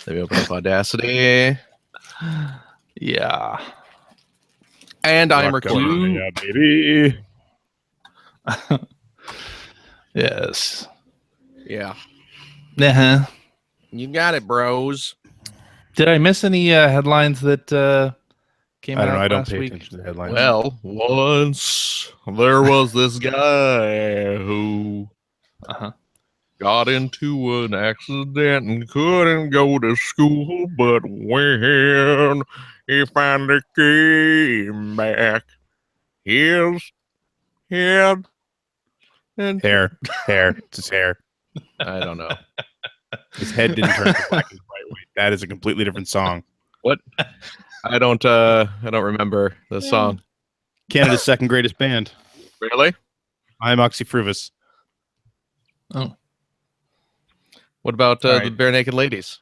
Let me open up Audacity. Yeah. And I'm recording. Yeah, baby. Yes. Yeah. Uh-huh. You got it, bros. Did I miss any headlines that came out I don't know. I don't last pay week? attention to the headlines. Well, once there was this guy who got into an accident and couldn't go to school, but when he finally came back, his head and hair. It's his hair. I don't know. His head didn't turn to black and white. That is a completely different song. What? I don't remember the song. Canada's second greatest band. Really? I'm Oxyfrivus. Oh. What about All the right. Bare Naked Ladies?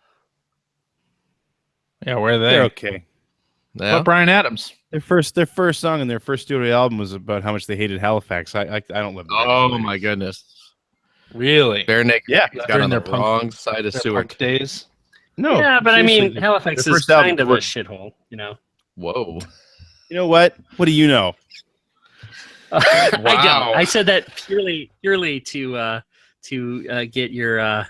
Yeah, where are they? They're okay. What Yeah? about Bryan Adams? Their first song and their first studio album was about how much they hated Halifax. I don't love. Oh my goodness! Really? Bare Naked Yeah. Ladies got During on the their punk- wrong side of Their Seward. punk days? No. Yeah, but I mean, seriously, Halifax their is first album kind of a was- shithole, you know. Whoa! You know what? What do you know? I Wow. don't. I said that purely to get your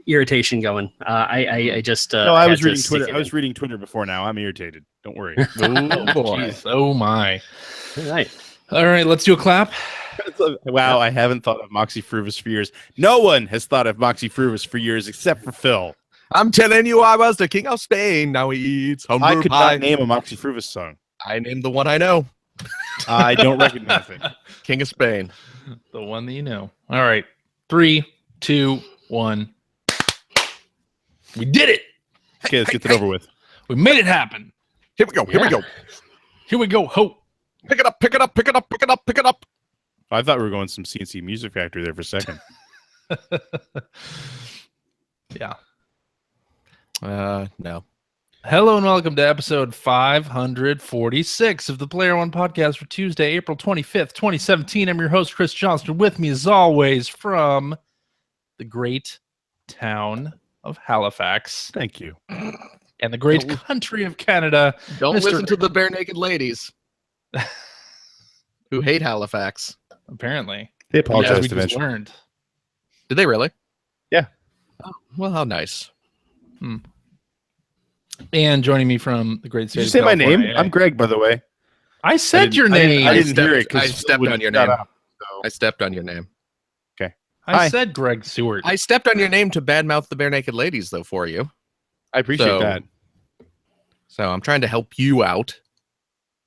irritation going. I just No, I had was to reading stick Twitter. it I was in. reading Twitter before now. I'm irritated. Don't worry. Oh boy! Jeez, oh my. All right. All right, let's do a clap. Wow, I haven't thought of Moxie Fruvus for years. No one has thought of Moxie Fruvus for years except for Phil. I'm telling you, I was the king of Spain. Now he eats humble I could pie. not name a Moxie Fruvus song. I named the one I know. I don't recognize it. King of Spain. The one that you know. All right. 3, 2, 1. We did it. Okay, let's get that over with. We made it happen. Here we go. Here we go. Here we go. Ho. Pick it up. Pick it up. Pick it up. Pick it up. Pick it up. I thought we were going some CNC Music Factory there for a second. Yeah. No. Hello and welcome to episode 546 of the Player One podcast for Tuesday, April 25th, 2017. I'm your host, Chris Johnston. With me, as always, from the great town of Halifax Thank you. and the great country of Canada. Don't Mr. listen to the Bare Naked Ladies who hate Halifax. Apparently, They as we apologized just eventually. learned. Did they really? Yeah. Oh, well, how nice. And joining me from the great state Did you of say my name? California- I'm Greg, by the way. I said your I didn't- name. I didn't hear it. 'cause I Phil stepped wouldn't on your shut name. up, so- I stepped on your name. I Hi. said Greg Seward. I stepped on your name to badmouth the Bare Naked Ladies, though, for you. I appreciate So, that. So I'm trying to help you out,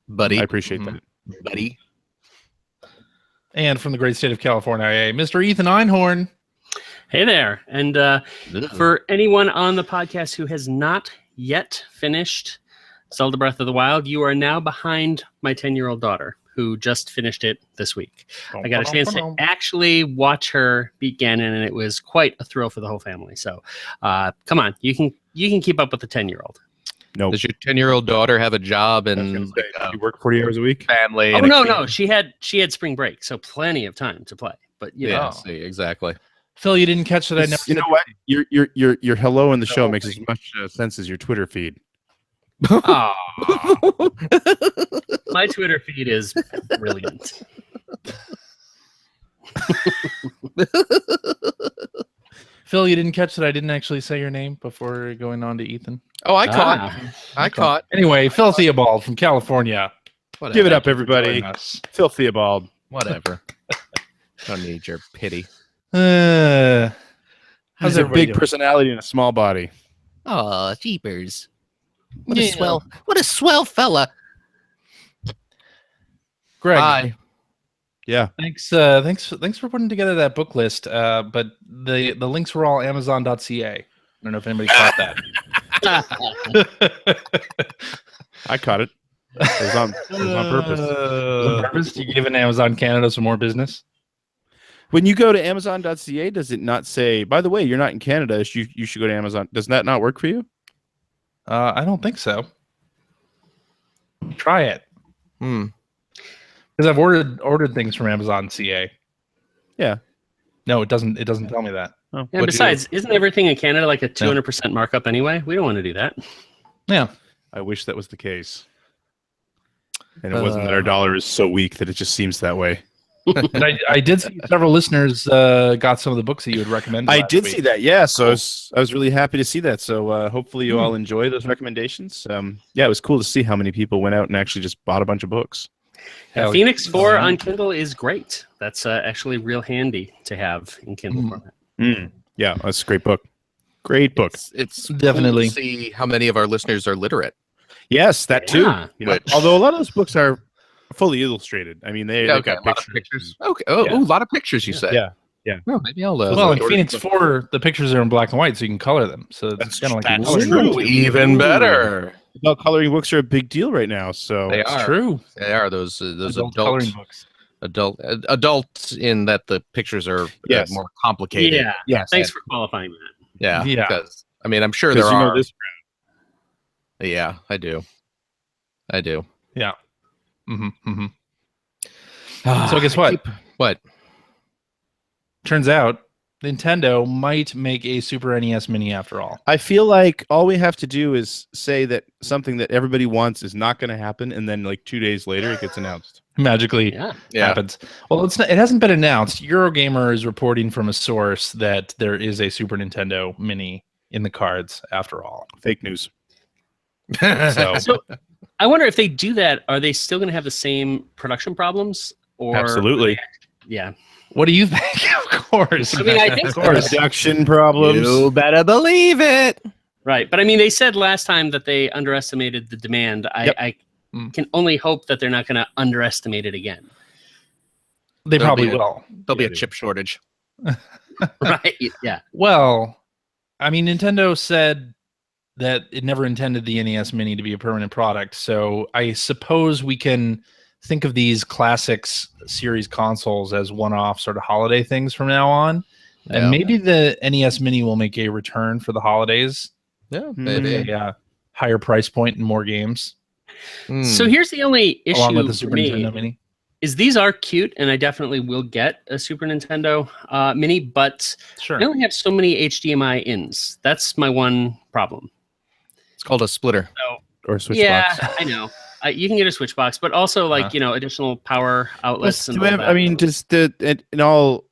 buddy. I appreciate Mhm. that. buddy. And from the great state of California, Mr. Ethan Einhorn. Hey there. And for anyone on the podcast who has not yet finished Zelda Breath of the Wild, you are now behind my 10-year-old daughter, who just finished it this week. I got a chance to actually watch her beat Ganon, and it was quite a thrill for the whole family. So, come on, you can keep up with the 10-year-old. No. Does your 10-year-old daughter have a job and You work 40 hours a week? family? Oh and a no, kid? she had spring break, so plenty of time to play. But you Yeah, know, see, exactly. Phil, you didn't catch that. I never You know what? Your hello in the show makes as much sense as your Twitter feed. aw. My Twitter feed is brilliant. Phil, you didn't catch that. I didn't actually say your name before going on to Ethan. Oh, I caught. Ah. I caught. Anyway, Phil Theobald from California. Whatever. Give it up, Joining everybody. us. Phil Theobald. Whatever. Don't need your pity. How's Has a everybody big doing? personality and a small body. Oh, jeepers! What Yeah. What a swell fella. Greg, Hi. Yeah. thanks for putting together that book list. But the links were all Amazon.ca. I don't know if anybody caught that. I caught it. It was on purpose. On purpose? You giving Amazon Canada some more business? When you go to Amazon.ca, does it not say, by the way, you're not in Canada, you should go to Amazon? Does that not work for you? I don't think so. Try it. Hmm. Because I've ordered things from Amazon CA. Yeah. No, it doesn't. It doesn't tell me that. Oh, And besides, isn't everything in Canada like a 200% markup anyway? We don't want to do that. Yeah. I wish that was the case. And it wasn't that our dollar is so weak that it just seems that way. But I did see several listeners got some of the books that you would recommend. I did see that, yeah. So I was really happy to see that. So hopefully you all enjoy those recommendations. Yeah, it was cool to see how many people went out and actually just bought a bunch of books. Phoenix 4 on Kindle is great. That's actually real handy to have in Kindle format. Yeah, that's a great book. Great book. It's Definitely. cool to see how many of our listeners are literate. Yes, that too. Yeah. Although a lot of those books are fully illustrated. I mean, they've got A lot of pictures. pictures. Okay. Oh, Yeah. a lot of pictures. You say? Yeah. Well, maybe I'll. Well, in Phoenix 4, the pictures are in black and white, so you can color them. So it's kind of like a coloring true. book. Even better. Adult coloring books are a big deal right now. So They It's are. true. They are those Adult coloring books. adult in that the pictures are Yes. more complicated. Yeah. yes, Thanks for qualifying that. Yeah. Yeah. Because I mean, I'm sure there because you know are. this. Yeah, I do. Yeah. So guess what? What? Turns out Nintendo might make a Super NES Mini after all. I feel like all we have to do is say that something that everybody wants is not going to happen, and then like 2 days later it gets announced. Magically Yeah. happens. Well, it hasn't been announced. Eurogamer is reporting from a source that there is a Super Nintendo Mini in the cards after all. Fake news. So I wonder if they do that, are they still going to have the same production problems? Or Absolutely. Yeah. What do you think? Of course. I mean, I think so. Production problems. You better believe it. Right. But I mean, they said last time that they underestimated the demand. I can only hope that they're not going to underestimate it again. They There'll probably be a- will. There'll be a chip shortage. Right. Yeah. Well, I mean, Nintendo said that it never intended the NES Mini to be a permanent product. So I suppose we can think of these classics series consoles as one-off sort of holiday things from now on. Yeah. And maybe the NES Mini will make a return for the holidays. Yeah, maybe. A higher price point and more games, So here's the only issue along with the for Super me, Nintendo Mini. is these are cute, and I definitely will get a Super Nintendo Mini, but Sure. I only have so many HDMI ins. That's my one problem. It's called a splitter. Or switch Yeah, box. I know. You can get a switch box, but also like additional power outlets. And all that. I mean, in all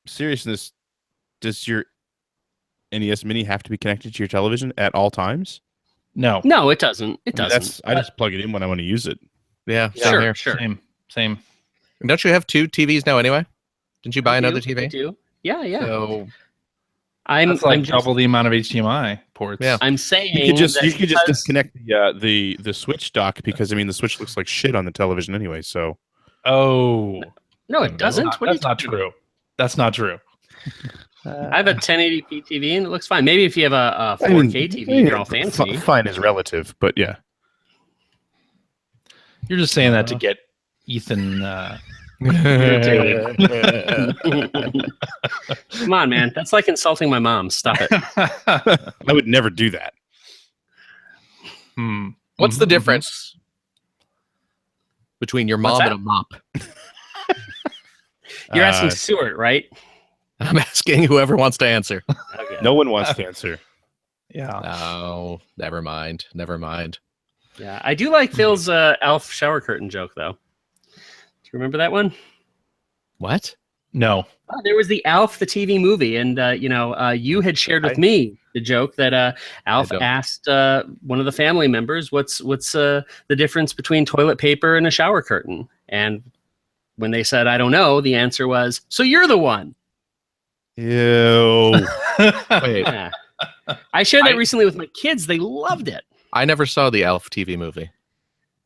seriousness, does your NES Mini have to be connected to your television at all times? No. No, it doesn't. It I mean, doesn't. I just plug it in when I want to use it. Yeah, Sure, same here. sure. Same. Don't you have 2 TVs now anyway? Didn't you buy I another do, TV? I do. Yeah, yeah. So That's like I'm just, double the amount of HDMI ports. Yeah. I'm saying You could just that because- disconnect the Switch dock, because I mean the Switch looks like shit on the television anyway. So Oh, No, it doesn't. What are you that's not talking true. That's not true. about? I have a 1080p TV and it looks fine. Maybe if you have a 4K TV and you're all fancy. Fine is relative, but yeah. You're just saying that to get Ethan. Come on, man. That's like insulting my mom. Stop it. I would never do that. what's the difference between your mom What's and a mop? You're asking Stuart, right? I'm asking whoever wants to answer. Okay. No one wants to answer. Yeah. No, never mind. Yeah, I do like Phil's Alf shower curtain joke, though. Do you remember that one? What? No. There was the Alf, the TV movie, and you had shared with me the joke that Alf don't. asked one of the family members, "What's the difference between toilet paper and a shower curtain?" And when they said, "I don't know," the answer was, "So you're the one." Ew. Wait, Yeah. I shared that recently with my kids. They loved it. I never saw the Elf TV movie.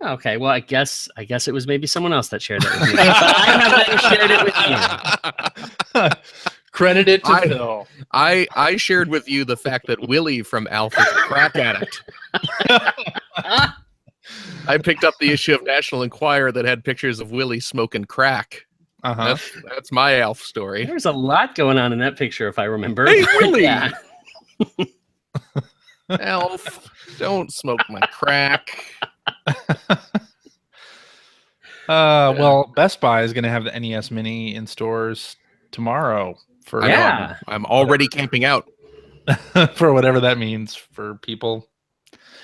Okay, well, I guess it was maybe someone else that shared that with me. But I haven't shared it with you. Credit it to Phil. I shared with you the fact that Willie from Alf is a crack addict. I picked up the issue of National Enquirer that had pictures of Willie smoking crack. Uh-huh. That's my Alf story. There's a lot going on in that picture, if I remember. Hey, Willie! Yeah. Alf, don't smoke my crack. Well, Best Buy is going to have the NES Mini in stores tomorrow. For I know, Yeah. I'm already camping out. for whatever that means for people.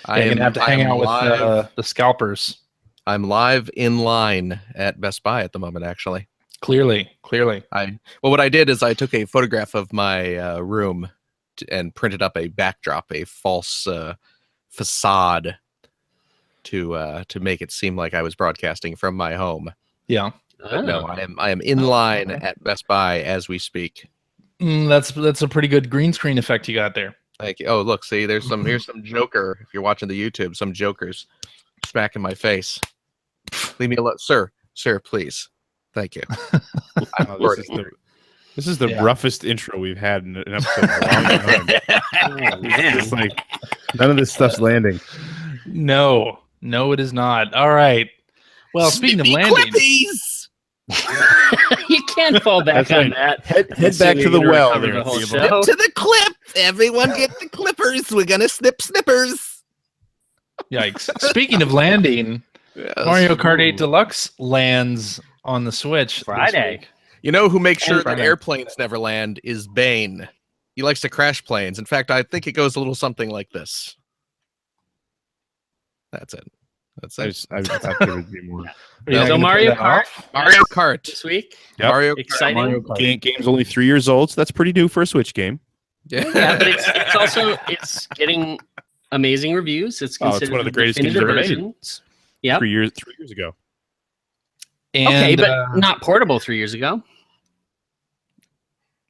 You're gonna have to hang out live. with the scalpers. I'm live in line at Best Buy at the moment, actually. Clearly. What I did is I took a photograph of my room and printed up a backdrop, a false facade to make it seem like I was broadcasting from my home. Yeah. But no, I am in line at Best Buy as we speak. That's a pretty good green screen effect you got there. Thank you. Oh, look, see, here's some Joker. If you're watching the YouTube, some Jokers smacking my face. Leave me alone, sir. Sir, please. Thank you. This is the roughest intro we've had in an episode in a long time. Oh, man. It's like none of this stuff's landing. No, it is not. All right. Well, speaking of landing, Clippies! You can't fall back That's on right. that. Head back to the well. Cover there, the whole people. show. To the clip! Everyone get the clippers. We're gonna snip snippers. yikes. Speaking of landing, Yes. Mario Kart 8 Deluxe lands on the Switch this Friday. week. You know who makes sure that Friday. airplanes never land is Bane. He likes to crash planes. In fact, I think it goes a little something like this. That's it. That's it. I thought there would be more. Are you not So gonna Mario play that Kart off? Mario Kart. this week. Yep. Mario Kart. Exciting. Mario Kart. Game's only 3 years old, so that's pretty new for a Switch game. Yeah. Yeah, but it's also getting amazing reviews. It's Oh, considered it's one of the greatest games definitive ever made. versions. Yep. 3 years ago. And, Okay, but not portable 3 years ago.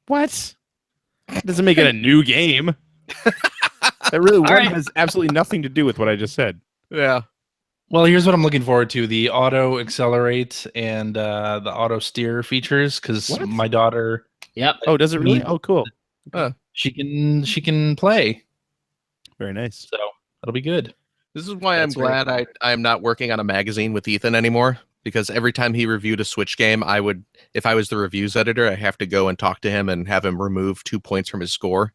What? That doesn't make it a new game. That really right. has absolutely nothing to do with what I just said. Yeah. well, here's what I'm looking forward to: the auto accelerate and the auto steer features. Because What? my daughter, Yep. Oh, does it really? Oh, cool. she can play, Very nice. so that'll be good. This is why That's I'm glad I am not working on a magazine with Ethan anymore. Because every time he reviewed a Switch game, if I was the reviews editor, I have to go and talk to him and have him remove 2 points from his score.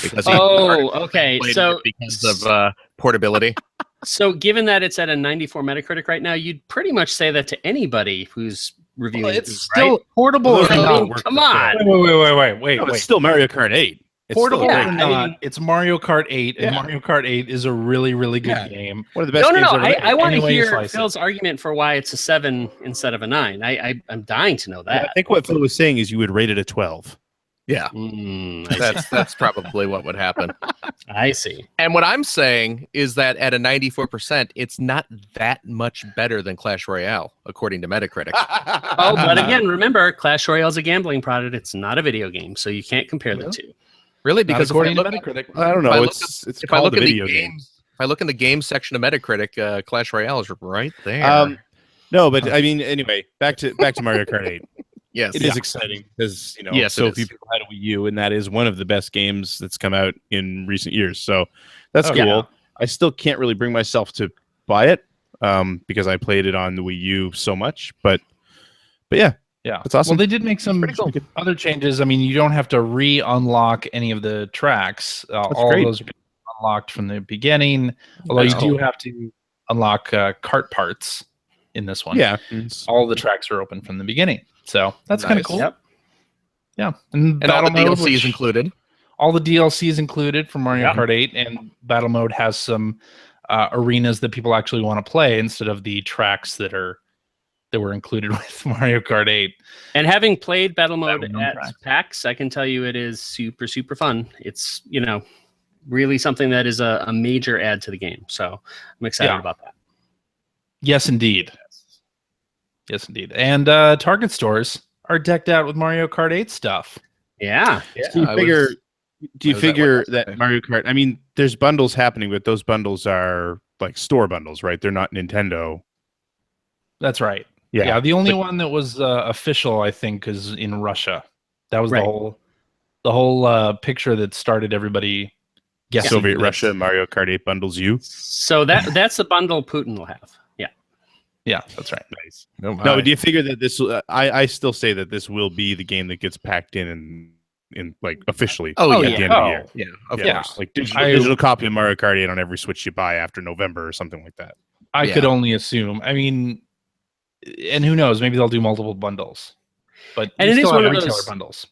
Because Okay. So because of portability. So given that it's at a 94 Metacritic right now, you'd pretty much say that to anybody who's reviewing Well, it, it's right? still portable Well, or those I are not. mean, work come for on. Wait. No, it's still Mario Kart 8. It's Portable still Yeah, or great. I not, mean- it's Mario Kart 8, and Yeah. Mario Kart 8 is a really, really good Yeah. game. One of the best games ever made. I want to Any way you hear slice it. Phil's argument for why it's a 7 instead of a 9. I'm dying to know Yeah, that. I think what Phil was saying is you would rate it a 12. Yeah. That's probably what would happen. I see. And what I'm saying is that at a 94%, it's not that much better than Clash Royale, according to Metacritic. Oh, but again, remember, Clash Royale is a gambling product. It's not a video game, so you can't compare the two. Really? Not Because according to Metacritic. I don't If I know. look It's if I called look a in the video game. games, if I look in the game section of Metacritic, Clash Royale is right there. No, but I mean, anyway, back to Mario Kart 8. yes. It is exciting because Yes, so it few is. people had a Wii U, and that is one of the best games that's come out in recent years. So that's Oh, cool. yeah. I still can't really bring myself to buy it because I played it on the Wii U so much. But yeah, Yeah, That's awesome. Well, they did make some pretty cool. other changes. I mean, you don't have to re-unlock any of the tracks. All great. those are unlocked from the beginning. Although That's you do cool. have to unlock kart parts in this one. yeah. all the tracks are open from the beginning. So that's kind of Nice. cool. Yep. Yeah, And all battle the mode, DLCs which- included. all the DLCs included from Mario Yeah. Kart 8, and battle mode has some arenas that people actually want to play instead of the tracks that were included with Mario Kart 8. And having played battle mode Battle mode at tracks. PAX, I can tell you it is super, super fun. It's, really something that is a major add to the game. So I'm excited Yeah. about that. Yes, indeed. Yes, indeed. And Target stores are decked out with Mario Kart 8 stuff. Yeah. Do you I figure? was- Do you I was at figure one that yesterday. Mario Kart? I mean, there's bundles happening, but those bundles are like store bundles, right? They're not Nintendo. That's right. Yeah. Yeah, the only But- one that was official, I think, is in Russia. That was Right. the whole picture that started everybody guessing. Soviet that- Russia Mario Kart 8 bundles you. So that's the bundle Putin will have. Yeah. Yeah, that's right. Nice. No, No, do you figure that this? I still say that this will be the game that gets packed in like officially. Oh, at yeah. the end of the year. Yeah, of Yeah, course. like digital, I- digital copy of Mario Kart 8 on every Switch you buy after November or something like that. I Yeah. could only assume. I mean, and who knows? Maybe they'll do multiple bundles. But And you it is still have one of retailer those- bundles.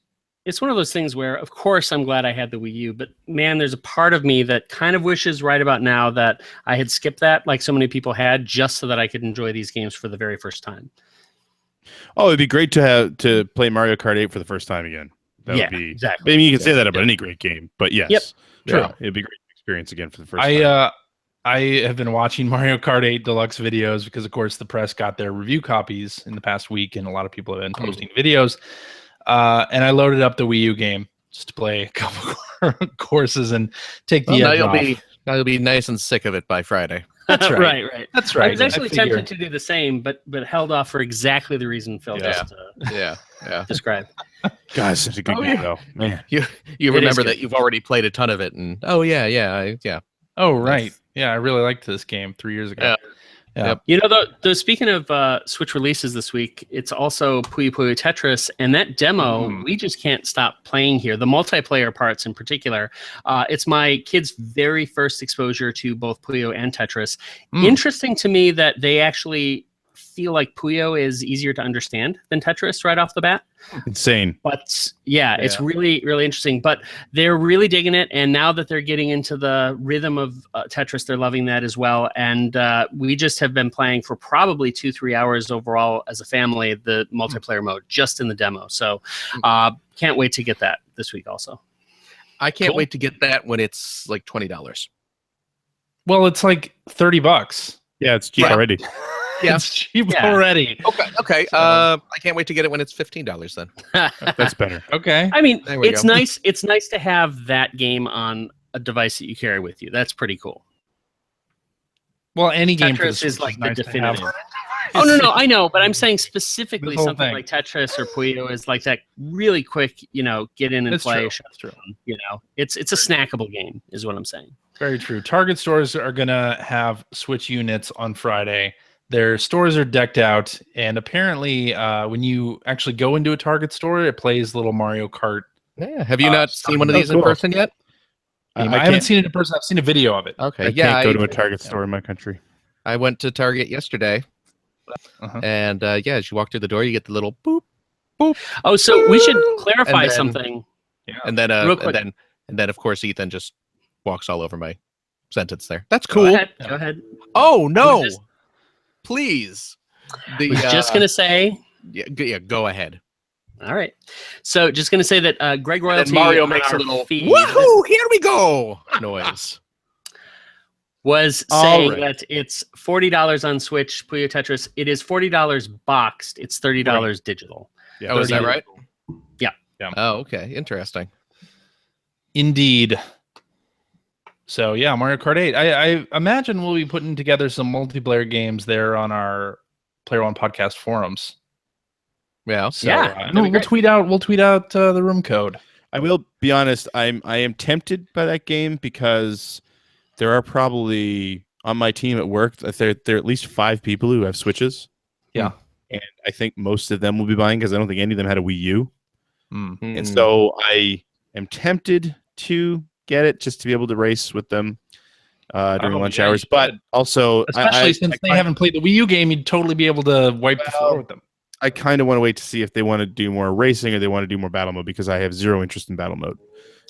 It's one of those things where, of course, I'm glad I had the Wii U, but man, there's a part of me that kind of wishes right about now that I had skipped that, like so many people had, just so that I could enjoy these games for the very first time. Oh, it'd be great to play Mario Kart 8 for the first time again. That would be exactly. I mean, you can say that about any great game, but yes, Yep. True. It'd be great to experience again for the first time. I have been watching Mario Kart 8 Deluxe videos because, of course, the press got their review copies in the past week, and a lot of people have been posting videos. And I loaded up the Wii U game just to play a couple courses and take the edge off. Now you'll be nice and sick of it by Friday. That's right. right. That's right. I was actually tempted to do the same, but held off for exactly the reason Phil just described. God, such a good game, though. Man. You remember that you've already played a ton of it, and yeah. Oh, right. Yeah, I really liked this game 3 years ago. Yeah. Yep. You know, though, speaking of Switch releases this week, it's also Puyo Puyo Tetris, and that demo, we just can't stop playing here. The multiplayer parts in particular. It's my kids' very first exposure to both Puyo and Tetris. Interesting to me that they actually feel like Puyo is easier to understand than Tetris right off the bat. Insane. But yeah, it's really, really interesting. But they're really digging it. And now that they're getting into the rhythm of Tetris, they're loving that as well. And we just have been playing for probably 2-3 hours overall as a family, the multiplayer mode, just in the demo. So can't wait to get that this week also. I can't wait to get that when it's like $20. Well, it's like $30. Yeah, it's cheap already. Yeah, it's cheap already. Okay. So, I can't wait to get it when it's $15 then. That's better. Okay. I mean, it's nice. It's nice to have that game on a device that you carry with you. That's pretty cool. Well, any game Tetris is like the nice definitive. Oh no, I know, but I'm saying specifically something like Tetris or Puyo is like that really quick, get in and play. That's true. It's a snackable game, is what I'm saying. Very true. Target stores are gonna have Switch units on Friday. Their stores are decked out, and apparently, when you actually go into a Target store, it plays little Mario Kart. Yeah. Have you not seen one of these in person yet? I haven't seen it in person. I've seen a video of it. Okay. I can't go to a Target store in my country. I went to Target yesterday, and as you walk through the door, you get the little boop, boop. Oh, so we should clarify something. Yeah. And then, and then, of course, Ethan just walks all over my sentence there. That's cool. Go ahead. Oh no! Please. I was just gonna say. Yeah. Go ahead. All right. So just gonna say that Greg Royalty and Mario makes a little feed woohoo! Here we go noise. Was saying that it's $40 on Switch, Puyo Tetris. It is $40 boxed. It's $30 digital. Yeah. Oh, is that right? Yeah. Oh, okay. Interesting. Indeed. So yeah, Mario Kart 8. I imagine we'll be putting together some multiplayer games there on our Player One podcast forums. Yeah. So, we'll tweet out the room code. I will be honest. I am tempted by that game because there are probably on my team at work. There are at least 5 people who have Switches. Yeah, and I think most of them will be buying because I don't think any of them had a Wii U. And so I am tempted to get it just to be able to race with them during lunch hours. But also, especially since they haven't played the Wii U game, you'd totally be able to wipe the floor with them. I kind of want to wait to see if they want to do more racing or they want to do more battle mode because I have zero interest in battle mode.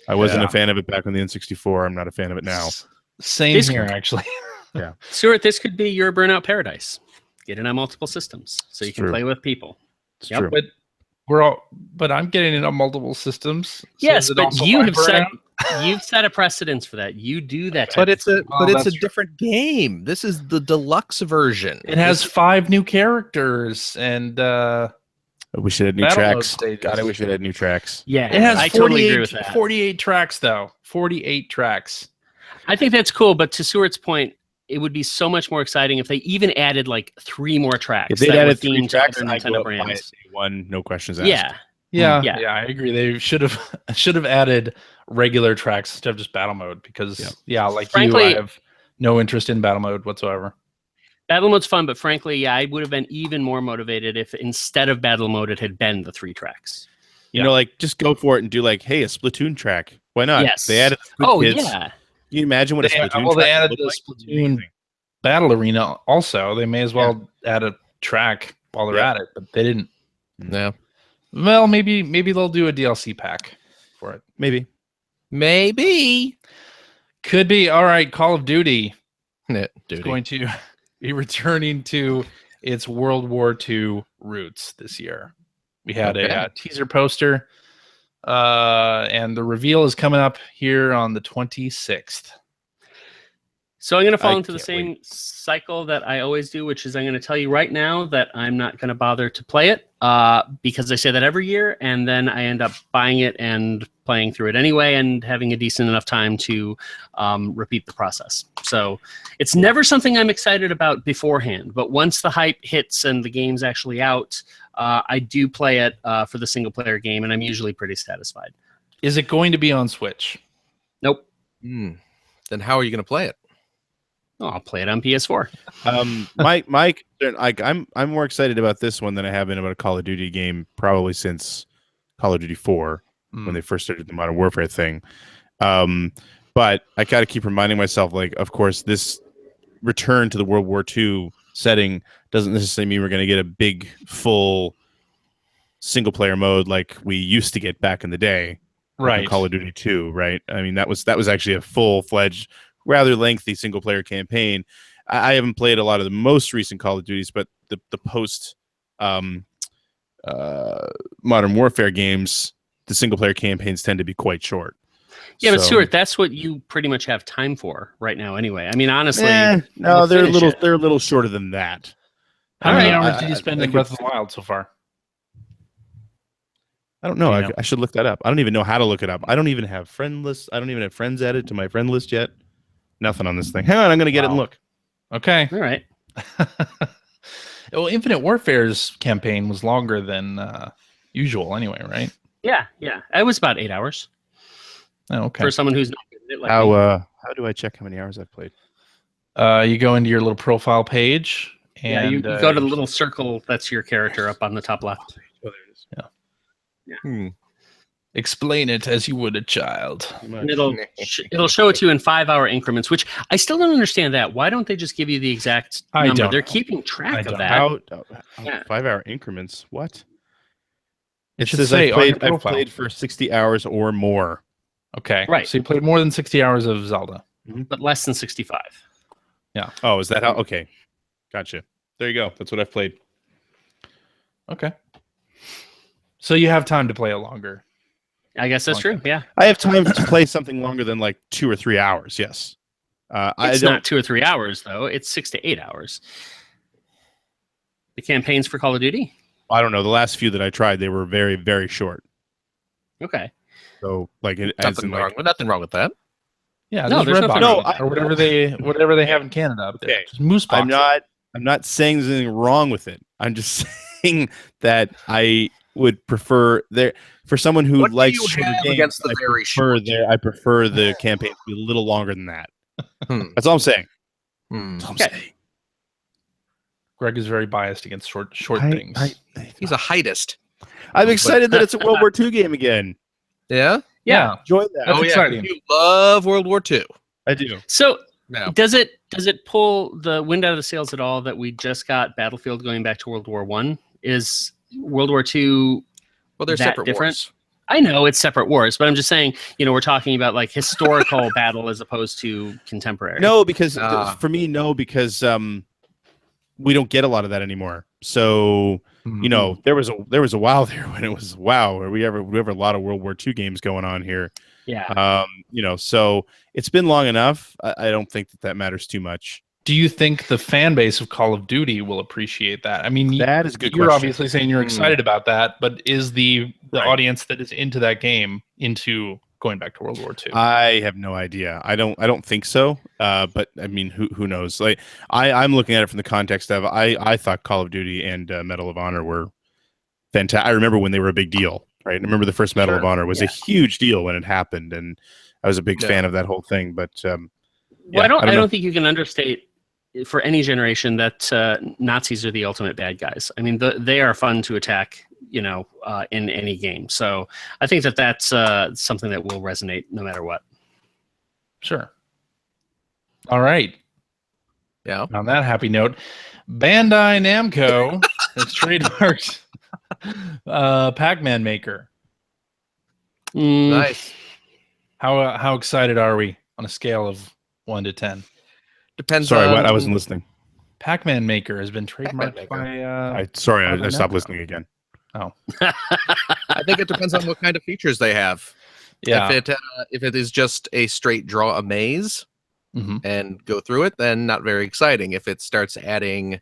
I wasn't a fan of it back on the N64. I'm not a fan of it now. Same here, actually. Yeah, Stuart, this could be your Burnout Paradise. Get it on multiple systems so you can play with people. It's true. But I'm getting it on multiple systems. So yes, but you've set a precedence for that. You do that. But it's a different game. This is the deluxe version. It has 5 new characters and we should have new tracks. God, I wish it had new tracks. Yeah, it has I totally agree with that. 48 tracks though. 48 tracks. I think that's cool, but to Stuart's point, it would be so much more exciting if they even added like 3 more tracks. If they added 3 tracks, Nintendo brands. One, no questions asked. Yeah, I agree. They should have added regular tracks instead of just battle mode because frankly, I have no interest in battle mode whatsoever. Battle mode's fun, but frankly, I would have been even more motivated if instead of battle mode, it had been the 3 tracks. You know, just go for it and do a Splatoon track. Why not? Yes. They added yeah. Can you imagine what a Splatoon track they added the like? Splatoon battle arena also. They may as well add a track while they're at it, but they didn't. No. Well, maybe they'll do a DLC pack for it. Maybe. Could be. All right, Call of Duty Duty. is going to be returning to its World War II roots this year. We had a teaser poster, and the reveal is coming up here on the 26th. So I'm going to fall into the same cycle that I always do, which is I'm going to tell you right now that I'm not going to bother to play it because I say that every year, and then I end up buying it and playing through it anyway and having a decent enough time to repeat the process. So it's never something I'm excited about beforehand, but once the hype hits and the game's actually out, I do play it for the single-player game, and I'm usually pretty satisfied. Is it going to be on Switch? Nope. Then how are you going to play it? Oh, I'll play it on PS4. Mike, I'm more excited about this one than I have been about a Call of Duty game probably since Call of Duty 4 when they first started the Modern Warfare thing. But I got to keep reminding myself, like, of course, this return to the World War II setting doesn't necessarily mean we're going to get a big, full single-player mode like we used to get back in the day, right? Like Call of Duty 2, right? I mean, that was actually a full-fledged, rather lengthy single-player campaign. I haven't played a lot of the most recent Call of Duties, but the post Modern Warfare games, the single-player campaigns tend to be quite short. Yeah, but Stuart, that's what you pretty much have time for right now, anyway. I mean, honestly, no, they're a little shorter than that. How many hours did you spend in Breath of the Wild so far? I don't know. I should look that up. I don't even know how to look it up. I don't even have friend lists. I don't even have friends added to my friend list yet. Nothing on this thing. Hang on, I'm going to get it and look. Okay. All right. Well, Infinite Warfare's campaign was longer than usual anyway, right? Yeah. It was about 8 hours. Oh, okay. For someone who's not good at it like me. How do I check how many hours I've played? You go into your little profile page. And, you go to the little circle that's your character up on the top left. Oh, there it is. Yeah. Explain it as you would a child. And it'll show it to you in 5-hour increments, which I still don't understand that. Why don't they just give you the exact number? They're keeping track of that. 5-hour increments. What? It should say I've played for 60 hours or more. Okay. Right. So you played more than 60 hours of Zelda. But less than 65. Yeah. Oh, is that how? Okay. Gotcha. There you go. That's what I've played. Okay. So you have time to play it longer. I guess that's true. Yeah. I have time to play something longer than like 2 or 3 hours. Yes. It's not 2 or 3 hours, though. It's 6 to 8 hours. The campaigns for Call of Duty? I don't know. The last few that I tried, they were very, very short. Okay. So, like, nothing wrong with that. Yeah. No, there's nothing wrong with that. Or whatever they have in Canada up there. Okay. Just moose boxes. I'm not saying there's anything wrong with it. I'm just saying that I would prefer for someone who likes shorter games against the very short. I prefer the campaign to be a little longer than that. That's all I'm saying. That's all I'm saying. Greg is very biased against short things. He's a heightist. I'm excited that it's a World War II game again. Yeah? Yeah. Enjoy that. That's exciting. You love World War II. I do. So does it pull the wind out of the sails at all that we just got Battlefield going back to World War I? Is World War II they're separate different? wars. I know it's separate wars, but I'm just saying, we're talking about like historical battle as opposed to contemporary. No, because for me, because we don't get a lot of that anymore. So there was a while there when it was we have a lot of World War II games going on here. Yeah. So it's been long enough. I don't think that matters too much. Do you think the fan base of Call of Duty will appreciate that? I mean, that is a good You're question. obviously saying you're excited about that, but is the audience that is into that game into going back to World War II? I have no idea. I don't think so. But I mean, who knows? Like I'm looking at it from the context of I thought Call of Duty and Medal of Honor were fantastic. I remember when they were a big deal, right? I remember the first Medal of Honor was a huge deal when it happened, and I was a big fan of that whole thing. But I don't think you can understate for any generation that Nazis are the ultimate bad guys. I mean, they are fun to attack, in any game. So I think that's something that will resonate no matter what. Sure. All right. Yeah. On that happy note, Bandai Namco has trademarked Pac-Man Maker. Nice. How excited are we on a scale of 1 to 10? Depends. Sorry, on what? I wasn't listening. Pac-Man Maker has been Pac-Man trademarked Maker. by. I stopped listening again. Oh, I think it depends on what kind of features they have. yeah. If it is just a straight draw a maze Mm-hmm. and go through it, then not very exciting. If it starts adding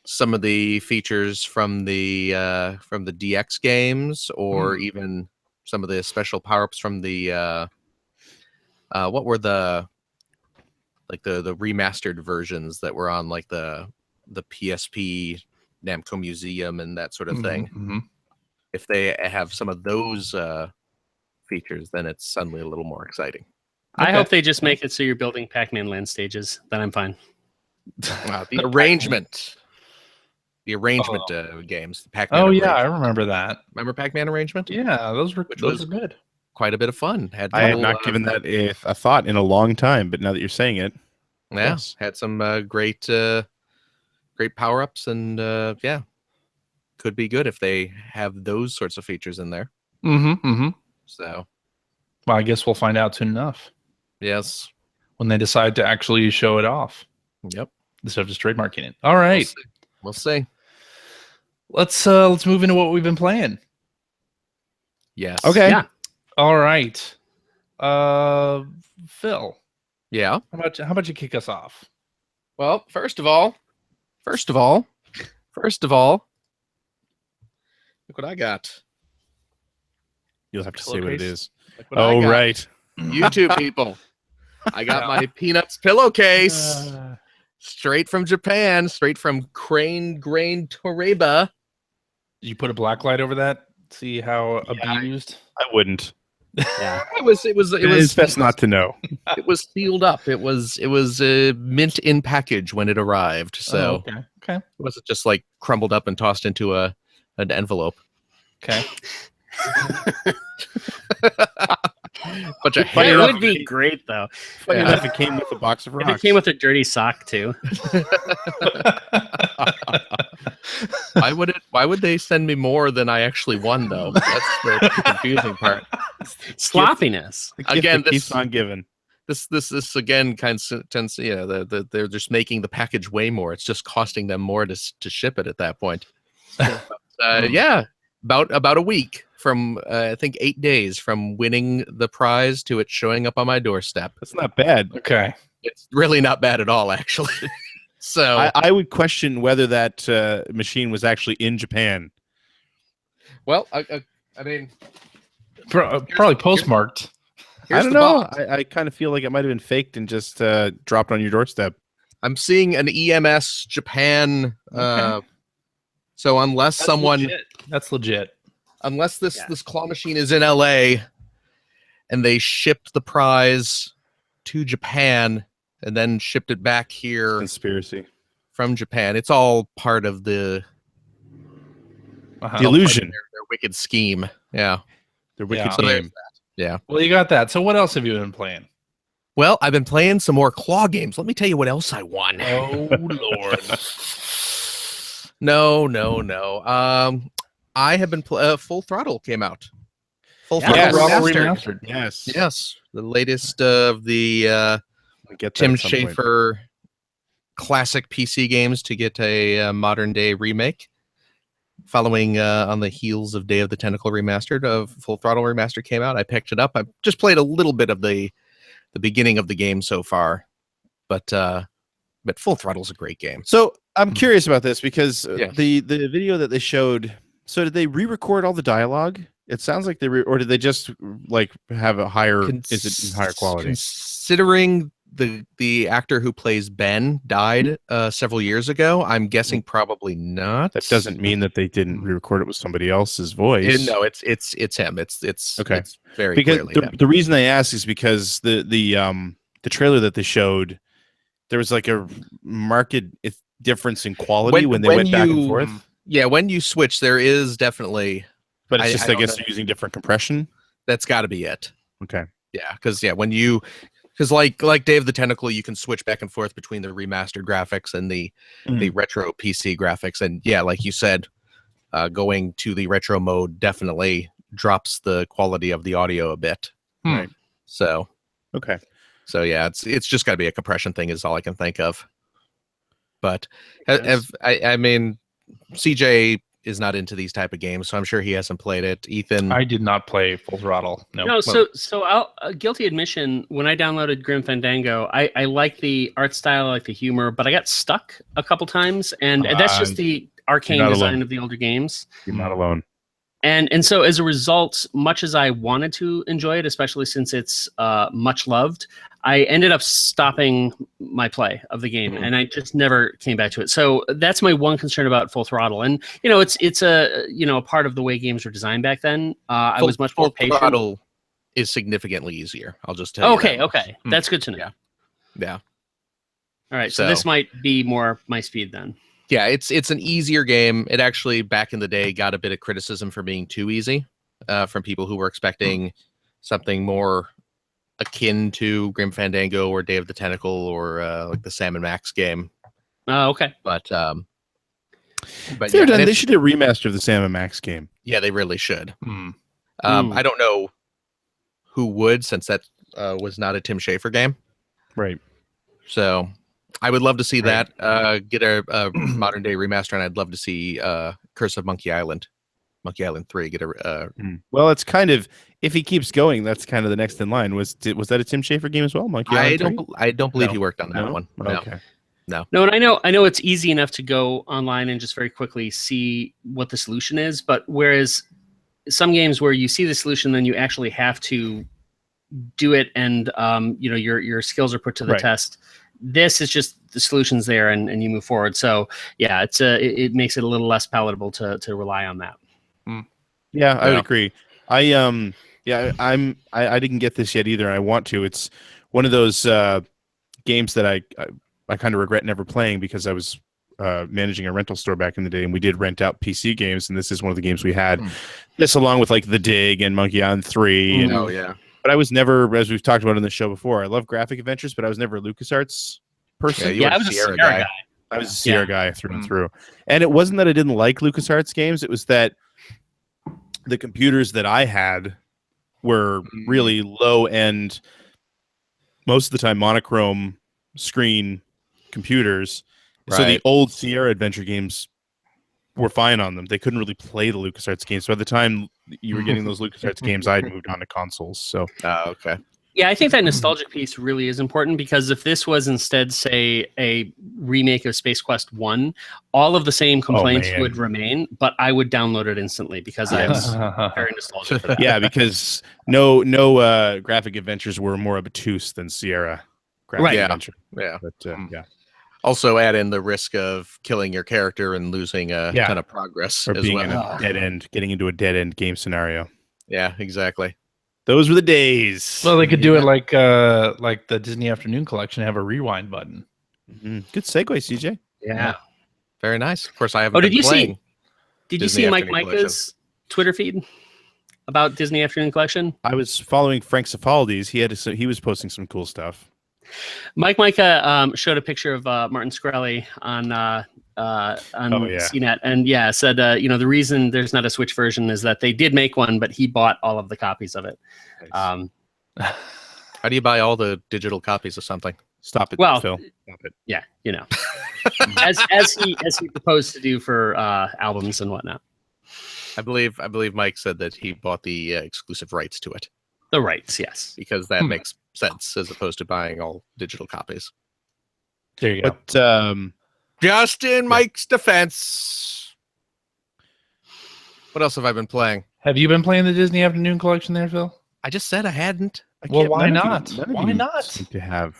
some of the features from the DX games, or even some of the special power-ups from the what were the remastered versions that were on like the PSP Namco Museum and that sort of thing. Mm-hmm. If they have some of those features, then it's suddenly a little more exciting. I hope they just make it so you're building Pac-Man land stages. Then I'm fine. The arrangement. The arrangement games. The Pac-Man I arrangement. remember that. Remember Pac-Man arrangement? Yeah, those were good. Quite a bit of fun. I have not given that a thought in a long time, but now that you're saying it, yeah, yes. Had some great power-ups, and could be good if they have those sorts of features in there. Mm-hmm. So, well, I guess we'll find out soon enough yes. when they decide to actually show it off. Yep. Instead of just trademarking it. All right. We'll see. Let's move into what we've been playing. Yes. Okay. Yeah. All right. Phil. Yeah. How about you kick us off? Well, first of all, look what I got. You'll have to say what it is. Look what I got. Right. You two people. I got my Peanuts pillowcase. Straight from Japan, straight from Crane Grain Toreba. Did you put a black light over that? See how abused? I wouldn't. Yeah. It was best not to know. It was sealed up. It was mint in package when it arrived. So okay. It wasn't just like crumbled up and tossed into an envelope. Okay. Bunch of But it hair. would be great though. Funny enough, it came with a box of rocks. If it came with a dirty sock too. Why would they send me more than I actually won though? That's the confusing part. Sloppiness. Again, this keeps on giving. This again kind of tends, they're just making the package way more. It's just costing them more to ship it at that point. Yeah, about a week from I think 8 days from winning the prize to it showing up on my doorstep. That's not bad. Okay. It's really not bad at all, actually. So I would question whether that machine was actually in Japan. well, I mean, Probably postmarked. I don't know. I kind of feel like it might have been faked and just dropped on your doorstep. I'm seeing an EMS Japan. Okay. So unless That's legit. Unless this claw machine is in LA and they shipped the prize to Japan and then shipped it back here Conspiracy from Japan, it's all part of the illusion. Their wicked scheme. Yeah. Their wicked So there's game. that. Yeah. Well, you got that. So what else have you been playing? Well, I've been playing some more claw games. Let me tell you what else I won. Oh, Lord. No. I have been Full Throttle came out. Full Yes. Throttle Remastered. Yes. Yes, the latest of the Tim Schafer classic PC games to get a modern day remake. Following on the heels of Day of the Tentacle Remastered, of Full Throttle Remastered came out. I picked it up. I've just played a little bit of the beginning of the game so far, but Full Throttle's a great game. So I'm curious about this because Yes. the video that they showed. So did they re-record all the dialogue? It sounds like or did they just like have a higher? Is it in higher quality? Considering the actor who plays Ben died several years ago, I'm guessing probably not. That doesn't mean that they didn't re-record it with somebody else's voice. No, it's him. It's okay. It's very because clearly him. the reason I ask is because the trailer that they showed, there was like a marked difference in quality when they went back and forth. Yeah, when you switch, there is definitely, but it's just I guess know. they're using different compression. That's got to be it. Okay. Yeah, because like Day of the Tentacle, you can switch back and forth between the remastered graphics and the retro PC graphics, and yeah, like you said, going to the retro mode definitely drops the quality of the audio a bit. Right. So Okay. So yeah, it's just got to be a compression thing is all I can think of. But Yes. I mean, CJ is not into these type of games, so I'm sure he hasn't played it. Ethan, I did not play Full Throttle. No. So I'll guilty admission. When I downloaded Grim Fandango, I like the art style, I like the humor, but I got stuck a couple times, and that's just the arcane design of the older games. You're not alone. And so as a result, much as I wanted to enjoy it, especially since it's much loved, I ended up stopping my play of the game, and I just never came back to it. So that's my one concern about Full Throttle. And it's a a part of the way games were designed back then. I was much more patient. Full Throttle is significantly easier. I'll just tell you. Okay, that's good to know. Yeah. All right, so this might be more my speed then. Yeah, it's an easier game. It actually back in the day got a bit of criticism for being too easy from people who were expecting something more akin to Grim Fandango or Day of the Tentacle or like the Sam and Max game. Oh, okay. But they're done. They should do a remaster of the Sam and Max game. Yeah, they really should. I don't know who would, since that was not a Tim Schafer game. Right. So I would love to see that get a modern day remaster, and I'd love to see Curse of Monkey Island 3 get a. Well, it's kind of, if he keeps going, that's kind of the next in line. Was that a Tim Schafer game as well? Monkey Island 3? I don't believe he worked on that one. No. Okay. No, and I know it's easy enough to go online and just very quickly see what the solution is, but whereas some games where you see the solution, then you actually have to do it, and your skills are put to the test. This is just the solution's there, and you move forward. So yeah, it makes it a little less palatable to rely on that. Yeah, I would agree. I didn't get this yet either. I want to. It's one of those games that I kind of regret never playing, because I was managing a rental store back in the day, and we did rent out PC games, and this is one of the games we had. This along with like The Dig and Monkey Island 3. And, but I was never, as we've talked about on the show before, I love graphic adventures, but I was never a LucasArts person. I was a Sierra guy. I was a Sierra guy through and through. And it wasn't that I didn't like LucasArts games, it was that the computers that I had were really low end, most of the time monochrome screen computers. So the old Sierra adventure games were fine on them. They couldn't really play the LucasArts games. So by the time you were getting those LucasArts games, I'd moved on to consoles. So okay. Yeah, I think that nostalgic piece really is important, because if this was instead, say, a remake of Space Quest 1, all of the same complaints would remain, but I would download it instantly because I was very nostalgic for that. Yeah, because no graphic adventures were more obtuse than Sierra graphic adventure. Yeah. But, also add in the risk of killing your character and losing a ton of progress, or as being well. in a dead end, getting into a dead end game scenario. Yeah, exactly. Those were the days. Well, they could do it like the Disney Afternoon Collection, have a rewind button. Good segue, CJ. Yeah. Very nice. Of course, I haven't. Did you see Disney Mike Micah's Twitter feed about Disney Afternoon Collection? I was following Frank Cifaldi's. He was posting some cool stuff. Mike Micah showed a picture of Martin Shkreli on CNET, and said the reason there's not a Switch version is that they did make one, but he bought all of the copies of it. Nice. How do you buy all the digital copies of something? Stop it, well, Phil. Stop it. Yeah, as he proposed to do for albums and whatnot. I believe Mike said that he bought the exclusive rights to it. The rights, yes, because that makes sense as opposed to buying all digital copies. There you go. But just in Mike's defense, what else have I been playing? Have you been playing the Disney Afternoon Collection there, Phil? I just said I hadn't. Well, why not? Why not? Seem to have,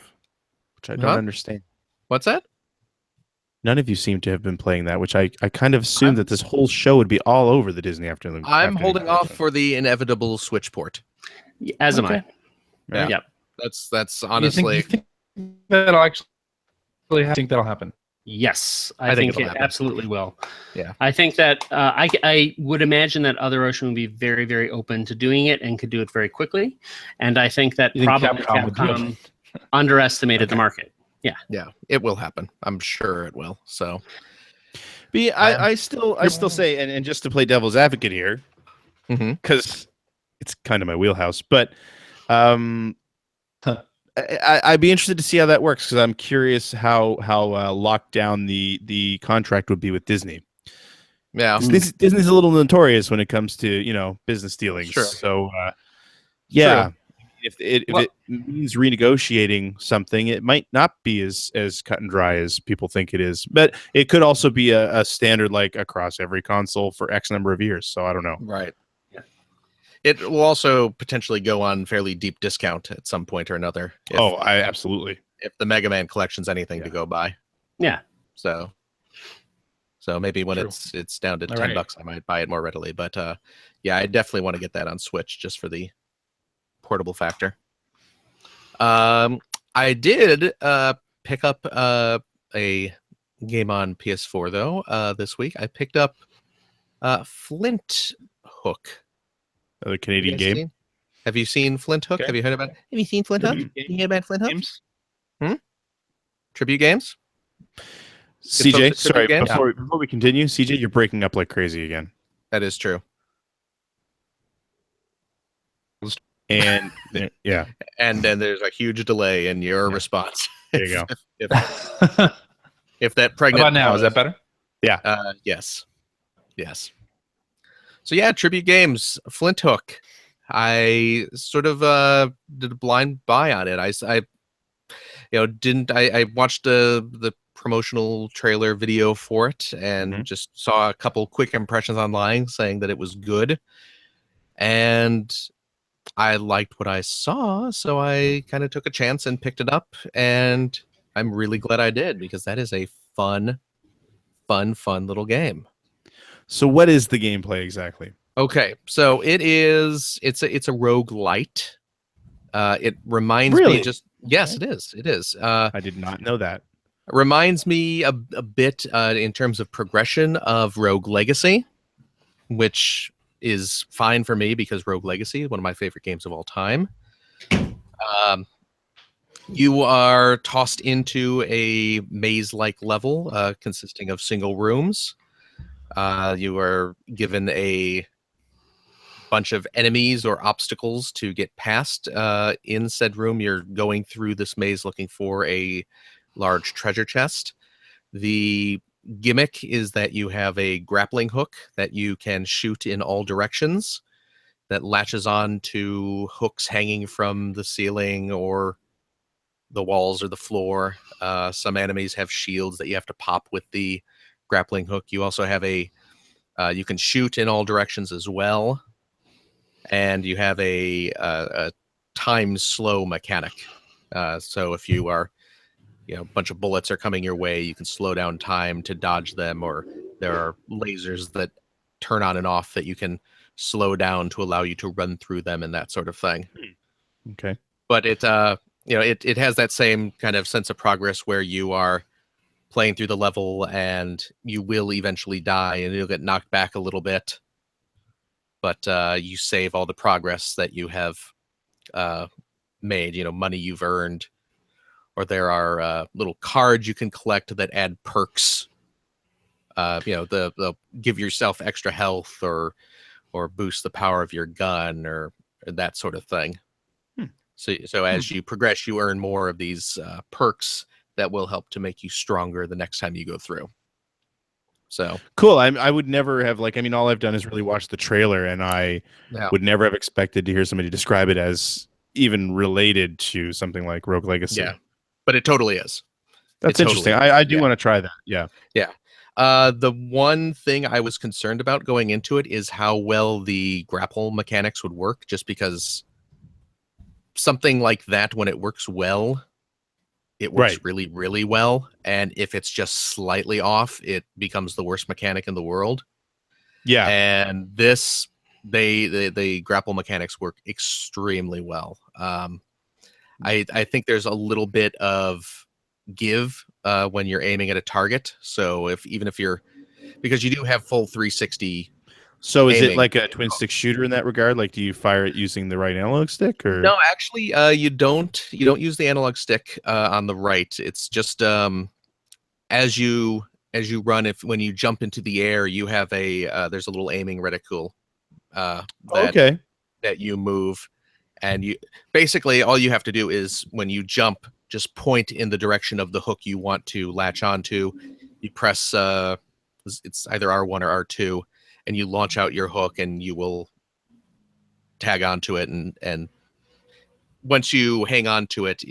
which I don't understand. What's that? None of you seem to have been playing that, which I kind of assumed that this whole show would be all over the Disney Afternoon. I'm holding off for the inevitable Switch port. As am I. Yeah. Yep. That's honestly. You think that'll actually think that'll happen? Yes, I think it absolutely will. Yeah, I think that I would imagine that Other Ocean would be very, very open to doing it and could do it very quickly. And I think that probably Capcom underestimated the market. Yeah, it will happen. I'm sure it will. So, But I still say, and just to play devil's advocate here, because it's kind of my wheelhouse, but I'd be interested to see how that works, because I'm curious how locked down the contract would be with Disney. Yeah, Disney's a little notorious when it comes to business dealings. Sure. So yeah. True. If it means renegotiating something, it might not be as cut and dry as people think it is. But it could also be a standard like across every console for X number of years. So I don't know. Right. Yeah. It will also potentially go on fairly deep discount at some point or another. Absolutely. If the Mega Man collection's anything to go by. Yeah. So maybe when True. it's down to All $10, right. I might buy it more readily. But yeah, I definitely want to get that on Switch just for the portable factor. I did pick up a game on PS4 though this week. I picked up Flint Hook. Another Canadian game. Have you seen Flint Hook? Okay. Have you heard about it? Have you seen Flint Hook? You heard about Flint Hook? Games? Tribute games? CJ, folks, sorry, games? before we continue, CJ, you're breaking up like crazy again. That is true. And yeah, And then there's a huge delay in your response. there you go. If that How pregnant about now? Is that better? Yes. So yeah, tribute games, Flint Hook. I sort of did a blind buy on it. I watched the promotional trailer video for it and just saw a couple quick impressions online saying that it was good. And I liked what I saw, so I kind of took a chance and picked it up, and I'm really glad I did, because that is a fun little game. So what is the gameplay exactly? Okay, so it's a roguelite. It reminds Really? me yes, it is. I did not know that. It reminds me a bit in terms of progression of Rogue Legacy, which is fine for me because Rogue Legacy is one of my favorite games of all time. You are tossed into a maze-like level consisting of single rooms. You are given a bunch of enemies or obstacles to get past. In said room, you're going through this maze looking for a large treasure chest. The gimmick is that you have a grappling hook that you can shoot in all directions that latches on to hooks hanging from the ceiling or the walls or the floor. Some enemies have shields that you have to pop with the grappling hook. You also have you can shoot in all directions as well. And you have a time slow mechanic. So if you are a bunch of bullets are coming your way, you can slow down time to dodge them, or there are lasers that turn on and off that you can slow down to allow you to run through them and that sort of thing. Okay. But it has that same kind of sense of progress where you are playing through the level and you will eventually die and you'll get knocked back a little bit, but you save all the progress that you have made, money you've earned. Or there are little cards you can collect that add perks. They'll give yourself extra health or boost the power of your gun or that sort of thing. So as you progress, you earn more of these perks that will help to make you stronger the next time you go through. So cool. I would never have all I've done is really watch the trailer, and I would never have expected to hear somebody describe it as even related to something like Rogue Legacy. Yeah. But it totally is. That's interesting. Totally I do want to try that. Yeah. Yeah. The one thing I was concerned about going into it is how well the grapple mechanics would work, just because something like that, when it works well, it works really, really well. And if it's just slightly off, it becomes the worst mechanic in the world. Yeah. And this, the grapple mechanics work extremely well. I think there's a little bit of give when you're aiming at a target. So even if you're, because you do have full 360. So is aiming. It like a twin stick shooter in that regard? Like, do you fire it using the right analog stick, or no? Actually, you don't use the analog stick on the right. It's just as you as you run, when you jump into the air, you have there's a little aiming reticule that you move, and you basically all you have to do is when you jump, just point in the direction of the hook you want to latch onto. You press it's either R1 or R2, and you launch out your hook, and you will tag onto it, and once you hang on to it,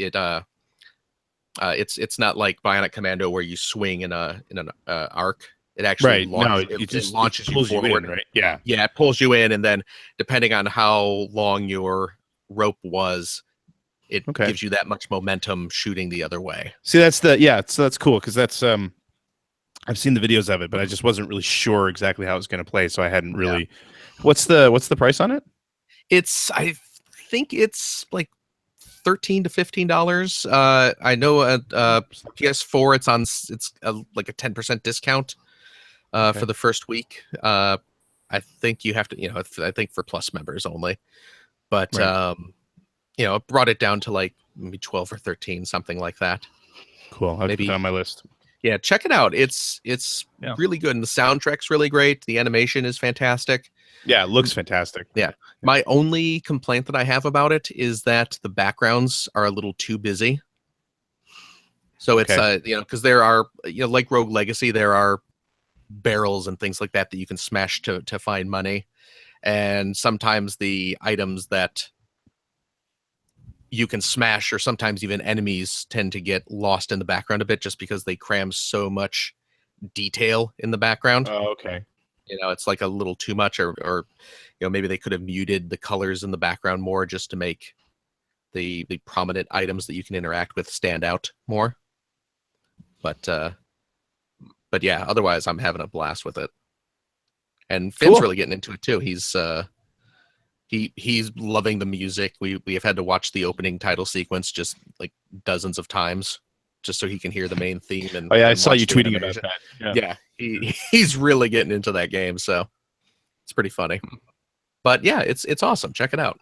it's not like Bionic Commando where you swing in an arc. It actually launches you forward. Right? Yeah. Yeah, it pulls you in, and then depending on how long your rope was, it gives you that much momentum shooting the other way. See, that's cool because that's I've seen the videos of it, but I just wasn't really sure exactly how it was going to play, so I hadn't really. Yeah. What's the price on it? I think it's like $13 to $15. I know PS4 it's like a 10% discount for the first week. I think you have to, I think for Plus members only, but it brought it down to like maybe 12 or 13, something like that. Cool. I'll put it on my list. Yeah, check it out. It's really good, and the soundtrack's really great. The animation is fantastic. Yeah, it looks fantastic. Yeah. My only complaint that I have about it is that the backgrounds are a little too busy. So it's because there are like Rogue Legacy, there are barrels and things like that you can smash to find money, and sometimes the items that you can smash, or sometimes even enemies, tend to get lost in the background a bit just because they cram so much detail in the background. Oh, okay. It's like a little too much, or maybe they could have muted the colors in the background more just to make the prominent items that you can interact with stand out more. But yeah, otherwise I'm having a blast with it. And Finn's really getting into it too. He's loving the music. We have had to watch the opening title sequence just like dozens of times, just so he can hear the main theme. And I saw you tweeting about that. Yeah, he's really getting into that game, so it's pretty funny. But yeah, it's awesome. Check it out.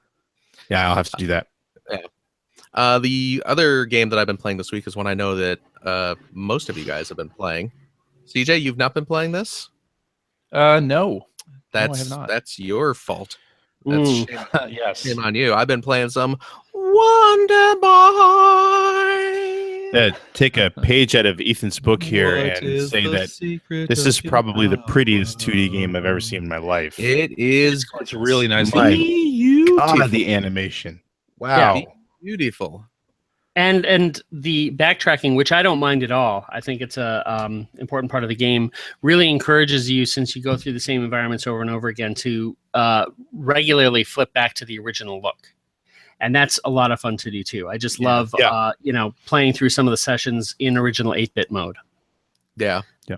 Yeah, I'll have to do that. Yeah. The other game that I've been playing this week is one I know that most of you guys have been playing. CJ, you've not been playing this? No. I have not. That's your fault. That's shame on you. I've been playing some Wonder Boy. Take a page out of Ethan's book here and say that this is probably the prettiest 2D game I've ever seen in my life. It is. It's really nice. God, the animation. Wow. Yeah, beautiful. And the backtracking, which I don't mind at all. I think it's a important part of the game. Really encourages you, since you go through the same environments over and over again, to regularly flip back to the original look. And that's a lot of fun to do too. I just love playing through some of the sessions in original 8-bit mode. Yeah. Yeah.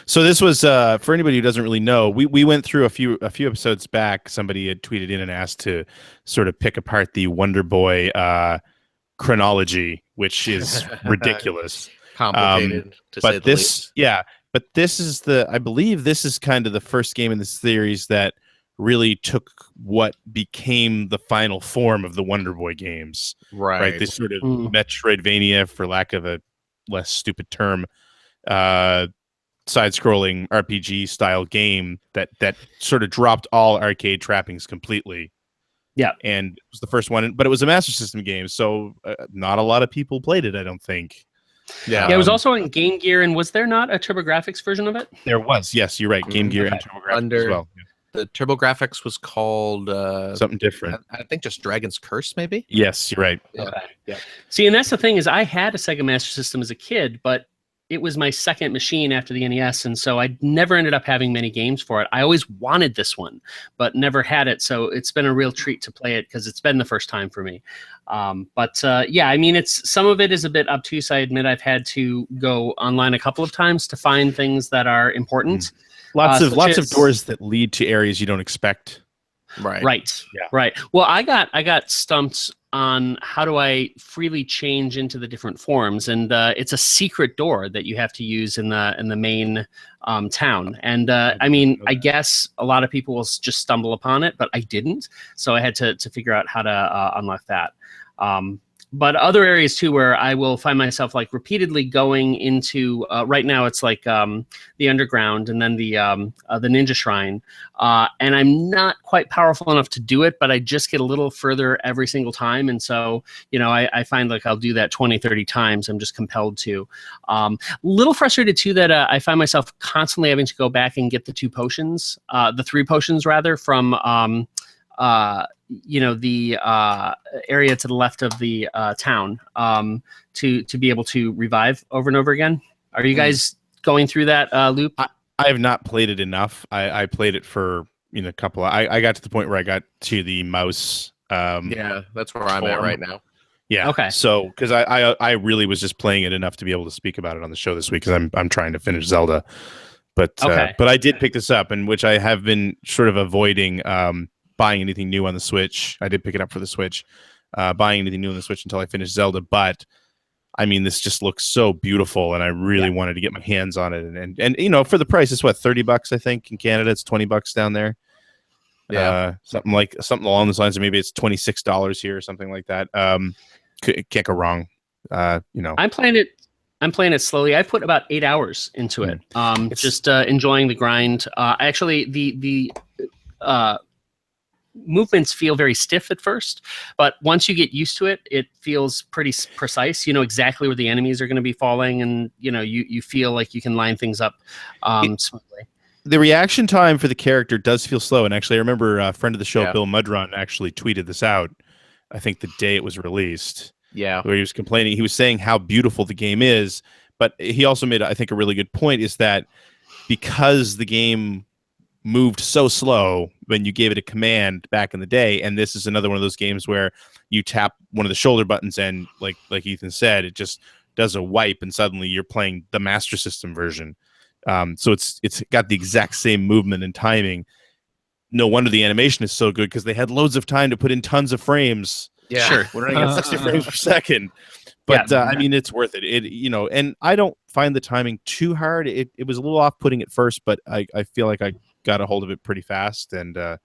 So this was for anybody who doesn't really know, we went through a few episodes back. Somebody had tweeted in and asked to sort of pick apart the Wonder Boy chronology, which is ridiculous, complicated to say the least. But this is I believe this is kind of the first game in the series that really took what became the final form of the Wonder Boy games. Right. This sort of Metroidvania, for lack of a less stupid term, side-scrolling RPG style game that sort of dropped all arcade trappings completely. Yeah, and it was the first one, but it was a Master System game, so not a lot of people played it, I don't think. Yeah, it was also in Game Gear, and was there not a TurboGrafx version of it? There was, yes, you're right. Game Gear and TurboGrafx as well. The TurboGrafx was called something different. I think just Dragon's Curse, maybe. Yes, you're right. Okay. Yeah. See, and that's the thing, is I had a Sega Master System as a kid, but it was my second machine after the NES, and so I never ended up having many games for it. I always wanted this one, but never had it, so it's been a real treat to play it because it's been the first time for me. Yeah, I mean, some of it is a bit obtuse. I admit I've had to go online a couple of times to find things that are important. Lots of doors that lead to areas you don't expect. Right. Yeah. Right. Well, I got stumped on how do I freely change into the different forms, and it's a secret door that you have to use in the main town. And I mean, I guess a lot of people will just stumble upon it, but I didn't, so I had to figure out how to unlock that. but other areas too where I will find myself like repeatedly going into. Right now, it's like the underground and then the ninja shrine, and I'm not quite powerful enough to do it, but I just get a little further every single time, and so I find like I'll do that 20, 30 times. I'm just compelled to. Little frustrated too that I find myself constantly having to go back and get the 2 potions, the 3 potions rather, from the area to the left of the town, to be able to revive over and over again. Are you guys going through that loop? I have not played it enough. I played it for a couple. I got to the point where I got to the mouse. Yeah, that's where I'm at right now. Yeah. Okay. So, because I really was just playing it enough to be able to speak about it on the show this week, because I'm trying to finish Zelda, but I did pick this up, and which I have been sort of avoiding buying anything new on the Switch. I did pick it up for the Switch, buying anything new on the Switch until I finished Zelda. But I mean, this just looks so beautiful, and I really wanted to get my hands on it. And for the price, it's what, $30, I think in Canada. It's $20 down there. Yeah, something along those lines, or maybe it's $26 here or something like that. Can't go wrong. I'm playing it slowly. I put about 8 hours into it. Just enjoying the grind. Actually, the movements feel very stiff at first, but once you get used to it, it feels pretty precise. You know exactly where the enemies are going to be falling, and you feel like you can line things up smoothly. The reaction time for the character does feel slow, and actually, I remember a friend of the show, Bill Mudron, actually tweeted this out. I think the day it was released. Yeah, where he was complaining. He was saying how beautiful the game is, but he also made, I think, a really good point, is that because the game moved so slow when you gave it a command back in the day, and this is another one of those games where you tap one of the shoulder buttons and, like Ethan said, it just does a wipe, and suddenly you're playing the Master System version. So it's got the exact same movement and timing. No wonder the animation is so good, because they had loads of time to put in tons of frames. Yeah, sure. We're running at 60 frames per second, but I mean, it's worth it. And I don't find the timing too hard. It was a little off-putting at first, but I feel like I got a hold of it pretty fast. And I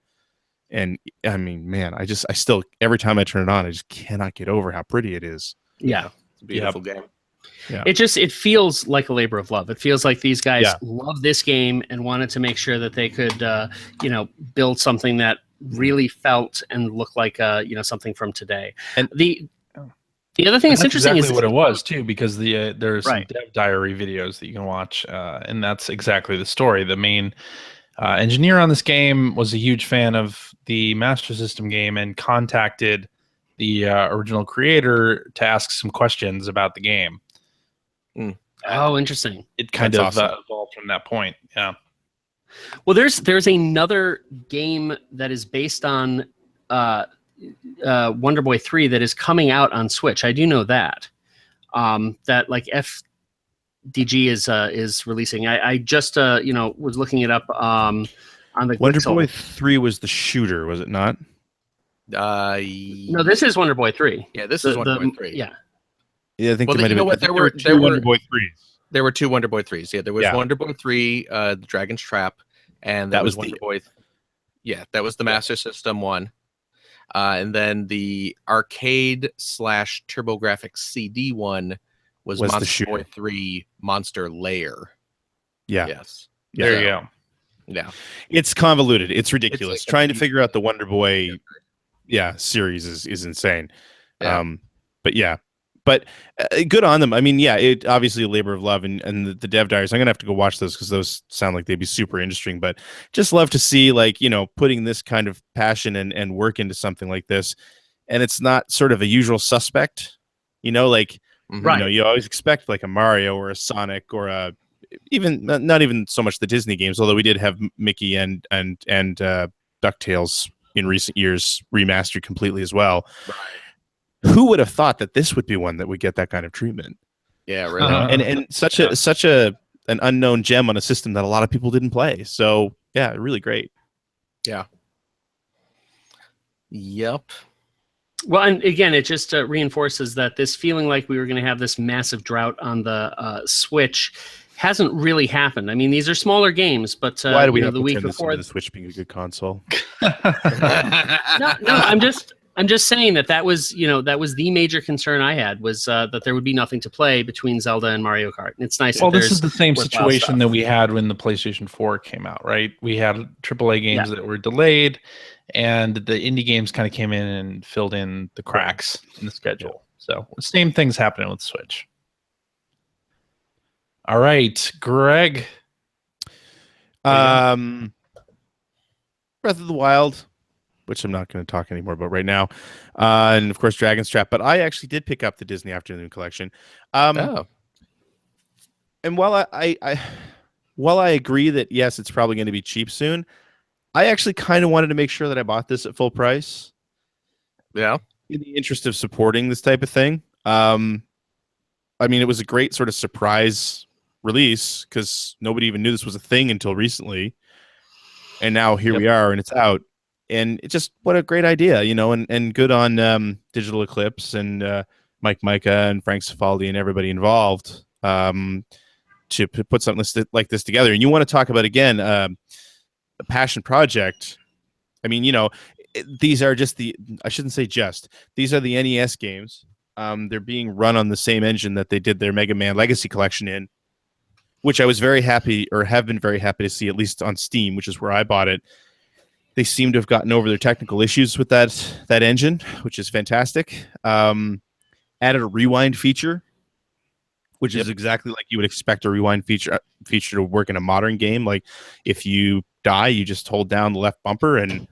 mean, man, I still, every time I turn it on, I just cannot get over how pretty it is. Yeah, it's a beautiful game. Yeah. It feels like a labor of love. It feels like these guys love this game and wanted to make sure that they could, build something that really felt and looked like, something from today. And the other thing that's interesting is what it was too, because there's some dev diary videos that you can watch, and that's exactly the story. The main engineer on this game was a huge fan of the Master System game and contacted the original creator to ask some questions about the game. Oh, interesting. It kind of evolved from that point. Yeah. Well, there's another game that is based on Wonder Boy 3 that is coming out on Switch. I do know that. That like FDG is releasing. I just was looking it up on the Wonder Boy 3 was the shooter, was it not? No, this is Wonder Boy 3. Yeah, this is Wonder Boy 3. Yeah. Yeah, I think there were two Wonder Boy 3s. There were 2 Wonder Boy 3s. Yeah, there was Wonder Boy 3, the Dragon's Trap, and that was Wonder Boy. Yeah, that was the Master System one. And then the arcade / TurboGrafx CD one was Monster Boy 3 Monster Lair. Yeah. Yes. There you go. Yeah. It's convoluted. It's ridiculous. Trying to figure out the Wonder Boy series is insane. Yeah. But good on them. I mean, it obviously a labor of love, and the dev diaries. I'm gonna have to go watch those, because those sound like they'd be super interesting. But just love to see, like, putting this kind of passion and work into something like this, and it's not sort of a usual suspect. You always expect like a Mario or a Sonic or a not even so much the Disney games, although we did have Mickey and DuckTales in recent years remastered completely as well. Right. Who would have thought that this would be one that would get that kind of treatment? Yeah, really. And such an unknown gem on a system that a lot of people didn't play. So yeah, really great. Yeah. Yep. Well, and again, it just reinforces that this feeling like we were going to have this massive drought on the Switch hasn't really happened. I mean, these are smaller games, but why do we have the to week turn this before into the Switch being a good console? No, I'm just I'm just saying that was the major concern I had was that there would be nothing to play between Zelda and Mario Kart. And it's nice. Well, that this is the same worthwhile situation stuff. that we had when the PlayStation 4 came out, right? We had AAA games that were delayed, and the indie games kind of came in and filled in the cracks in the schedule. So same thing's happening with Switch. All right, Greg. Breath of the Wild, which I'm not going to talk anymore about right now, and of course Dragon's Trap. But I actually did pick up the Disney Afternoon Collection. And while I agree that yes, it's probably going to be cheap soon, I actually kind of wanted to make sure that I bought this at full price. Yeah, in the interest of supporting this type of thing. I mean, it was a great sort of surprise release because nobody even knew this was a thing until recently, and now here we are, and it's out. And it's just what a great idea, and good on Digital Eclipse and Mike Micah and Frank Cifaldi and everybody involved to put something like this together. And you want to talk about, again, a passion project. I mean, these are I shouldn't say these are the NES games. They're being run on the same engine that they did their Mega Man Legacy Collection in, which I was very happy, or have been very happy to see, at least on Steam, which is where I bought it. They seem to have gotten over their technical issues with that engine, which is fantastic. Added a rewind feature, which is exactly like you would expect a rewind feature to work in a modern game. Like if you die, you just hold down the left bumper and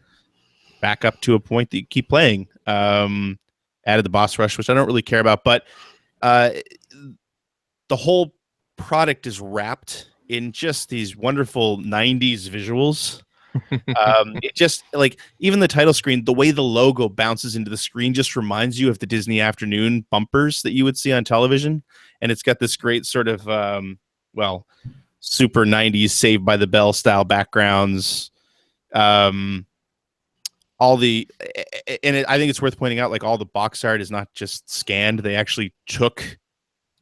back up to a point that you keep playing. Added the boss rush, which I don't really care about, but the whole product is wrapped in just these wonderful 90s visuals. It just, like, even the title screen, the way the logo bounces into the screen just reminds you of the Disney Afternoon bumpers that you would see on television. And it's got this great sort of super 90s Saved by the Bell style backgrounds. I think it's worth pointing out, like, all the box art is not just scanned. They actually took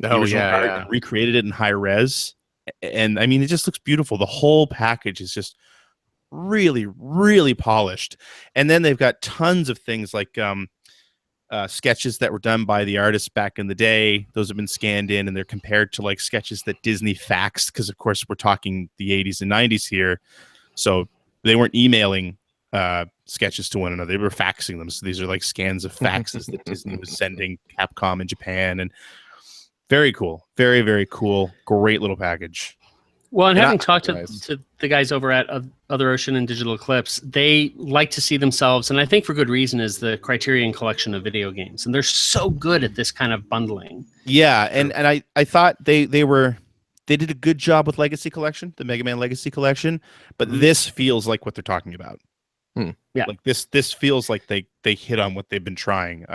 the original art and recreated it in high res. And I mean, it just looks beautiful. The whole package is just really, really polished. And then they've got tons of things like sketches that were done by the artists back in the day. Those have been scanned in, and they're compared to like sketches that Disney faxed, because of course we're talking the 80s and 90s here. So they weren't emailing sketches to one another. They were faxing them. So these are like scans of faxes that Disney was sending Capcom in Japan. And very cool. Very, very cool. Great little package. Well, and having talked to the guys over at Other Ocean and Digital Eclipse, they like to see themselves, and I think for good reason, as the Criterion collection of video games. And they're so good at this kind of bundling. Yeah, and I thought they did a good job with Legacy Collection, the Mega Man Legacy Collection, but this feels like what they're talking about. Yeah, like this feels like they hit on what they've been trying.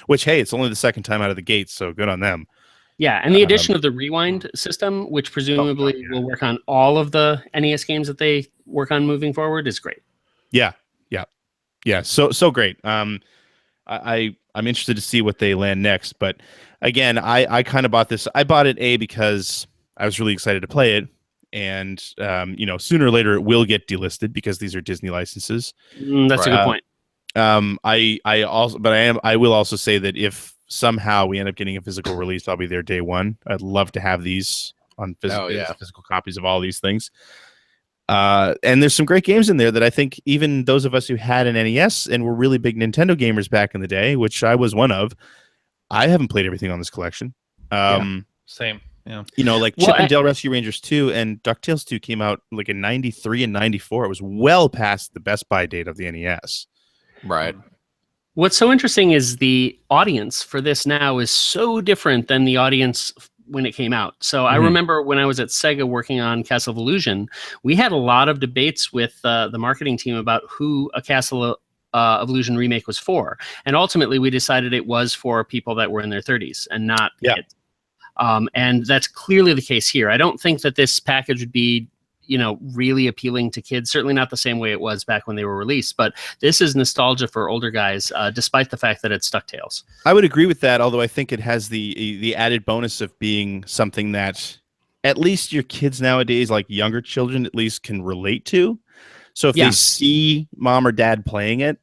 Which, hey, it's only the second time out of the gate, so good on them. Yeah, and the addition of the rewind system, which presumably will work on all of the NES games that they work on moving forward, is great. Yeah. So great. I'm interested to see what they land next. But again, I kind of bought this. I bought it because I was really excited to play it, and sooner or later it will get delisted because these are Disney licenses. That's a good point. I will also say that if somehow we end up getting a physical release, I'll be there day one. I'd love to have these on physical copies of all these things. And there's some great games in there that I think even those of us who had an NES and were really big Nintendo gamers back in the day, which I was one of, I haven't played everything on this collection. Same. Yeah. Like Chip and Dale Rescue Rangers 2 and DuckTales 2 came out like in 93 and 94. It was well past the Best Buy date of the NES. Right. What's so interesting is the audience for this now is so different than the audience when it came out. So I remember when I was at Sega working on Castle of Illusion, we had a lot of debates with the marketing team about who a Castle of Illusion remake was for. And ultimately we decided it was for people that were in their 30s and not kids. And that's clearly the case here. I don't think that this package would be really appealing to kids, certainly not the same way it was back when they were released, but this is nostalgia for older guys, despite the fact that it's DuckTales. I would agree with that, although I think it has the added bonus of being something that at least your kids nowadays, like younger children, at least can relate to. So if they see mom or dad playing it,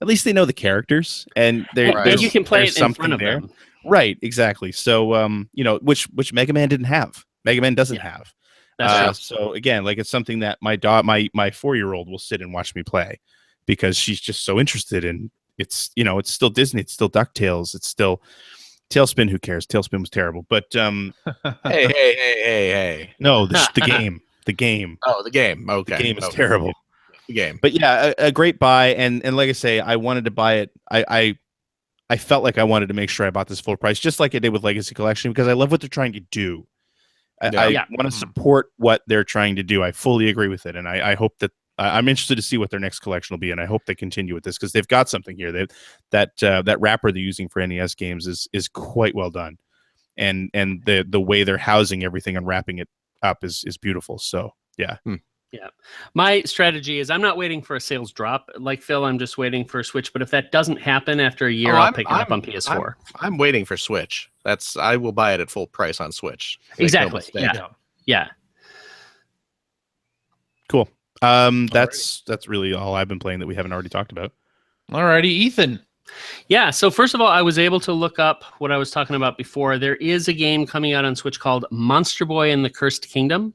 at least they know the characters, and and you can play it in front of them. Right, exactly. So, which Mega Man didn't have. Mega Man doesn't have. That's true. So again, like it's something that my 4-year-old will sit and watch me play because she's just so interested in. It's it's still Disney, it's still DuckTales, it's still Tailspin. Who cares? Tailspin was terrible, but hey. No, the game. The game. Oh, the game. Okay. The game is terrible. The game. But yeah, a great buy. And like I say, I wanted to buy it. I felt like I wanted to make sure I bought this full price, just like I did with Legacy Collection, because I love what they're trying to do. I want to support what they're trying to do. I fully agree with it. And I hope that I'm interested to see what their next collection will be. And I hope they continue with this because they've got something here. That wrapper they're using for NES games is quite well done. And the way they're housing everything and wrapping it up is beautiful. So yeah. Yeah. My strategy is I'm not waiting for a sales drop. Like Phil, I'm just waiting for a Switch. But if that doesn't happen after a year, I'll pick it up on PS4. I'm waiting for Switch. I will buy it at full price on Switch. Exactly. Yeah. Cool. That's really all I've been playing that we haven't already talked about. Alrighty, Ethan. Yeah, so first of all, I was able to look up what I was talking about before. There is a game coming out on Switch called Monster Boy and the Cursed Kingdom,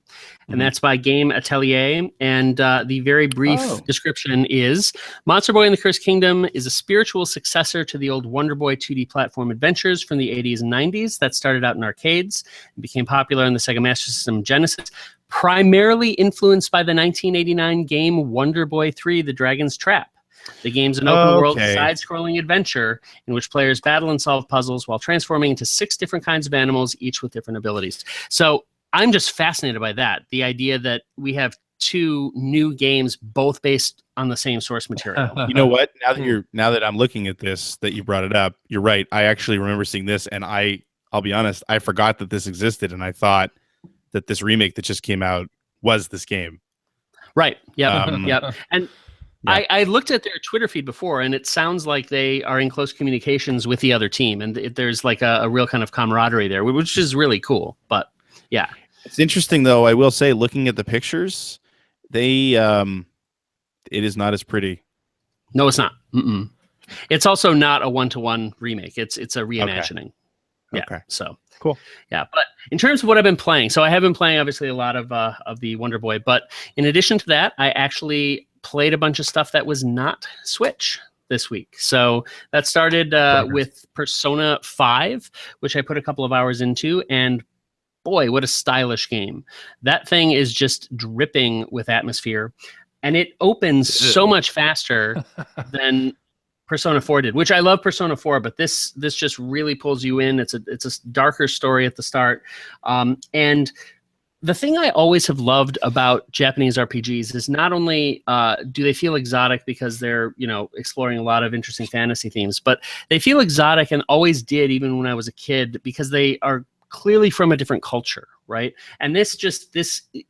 and that's by Game Atelier. And the very brief description is, Monster Boy and the Cursed Kingdom is a spiritual successor to the old Wonder Boy 2D platform adventures from the 80s and 90s that started out in arcades and became popular in the Sega Master System Genesis, primarily influenced by the 1989 game Wonder Boy 3, The Dragon's Trap. The game's an open-world, side-scrolling adventure in which players battle and solve puzzles while transforming into 6 different kinds of animals, each with different abilities. So I'm just fascinated by that. The idea that we have 2 new games, both based on the same source material. You know what? Now that I'm looking at this, that you brought it up, you're right. I actually remember seeing this, and I'll be honest, I forgot that this existed, and I thought that this remake that just came out was this game. Right. Yeah. Yep. And yeah. I looked at their Twitter feed before, and it sounds like they are in close communications with the other team, and there's like a real kind of camaraderie there, which is really cool. But yeah, it's interesting though. I will say, looking at the pictures, it is not as pretty. No, it's not. Mm-mm. It's also not a 1-to-1 remake. It's a reimagining. Okay. Yeah. Okay. So cool. Yeah, but in terms of what I've been playing, so I have been playing obviously a lot of the Wonder Boy, but in addition to that, I actually played a bunch of stuff that was not Switch this week. So that started with Persona 5, which I put a couple of hours into, and boy, what a stylish game. That thing is just dripping with atmosphere, and it opens so much faster than Persona 4 did, which I love Persona 4, but this just really pulls you in. It's a darker story at the start. And the thing I always have loved about Japanese RPGs is not only do they feel exotic because they're, exploring a lot of interesting fantasy themes, but they feel exotic and always did even when I was a kid because they are clearly from a different culture, right? And this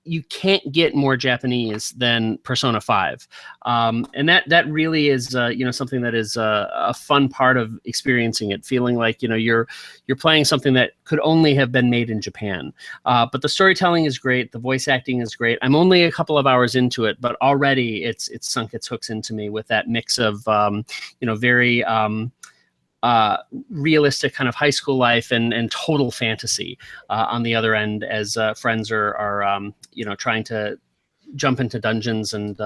you can't get more Japanese than Persona 5, and that really is something that is a fun part of experiencing it, feeling like you're playing something that could only have been made in Japan. But the storytelling is great, the voice acting is great. I'm only a couple of hours into it, but already it's sunk its hooks into me with that mix of very realistic kind of high school life and total fantasy on the other end, as friends are trying to jump into dungeons and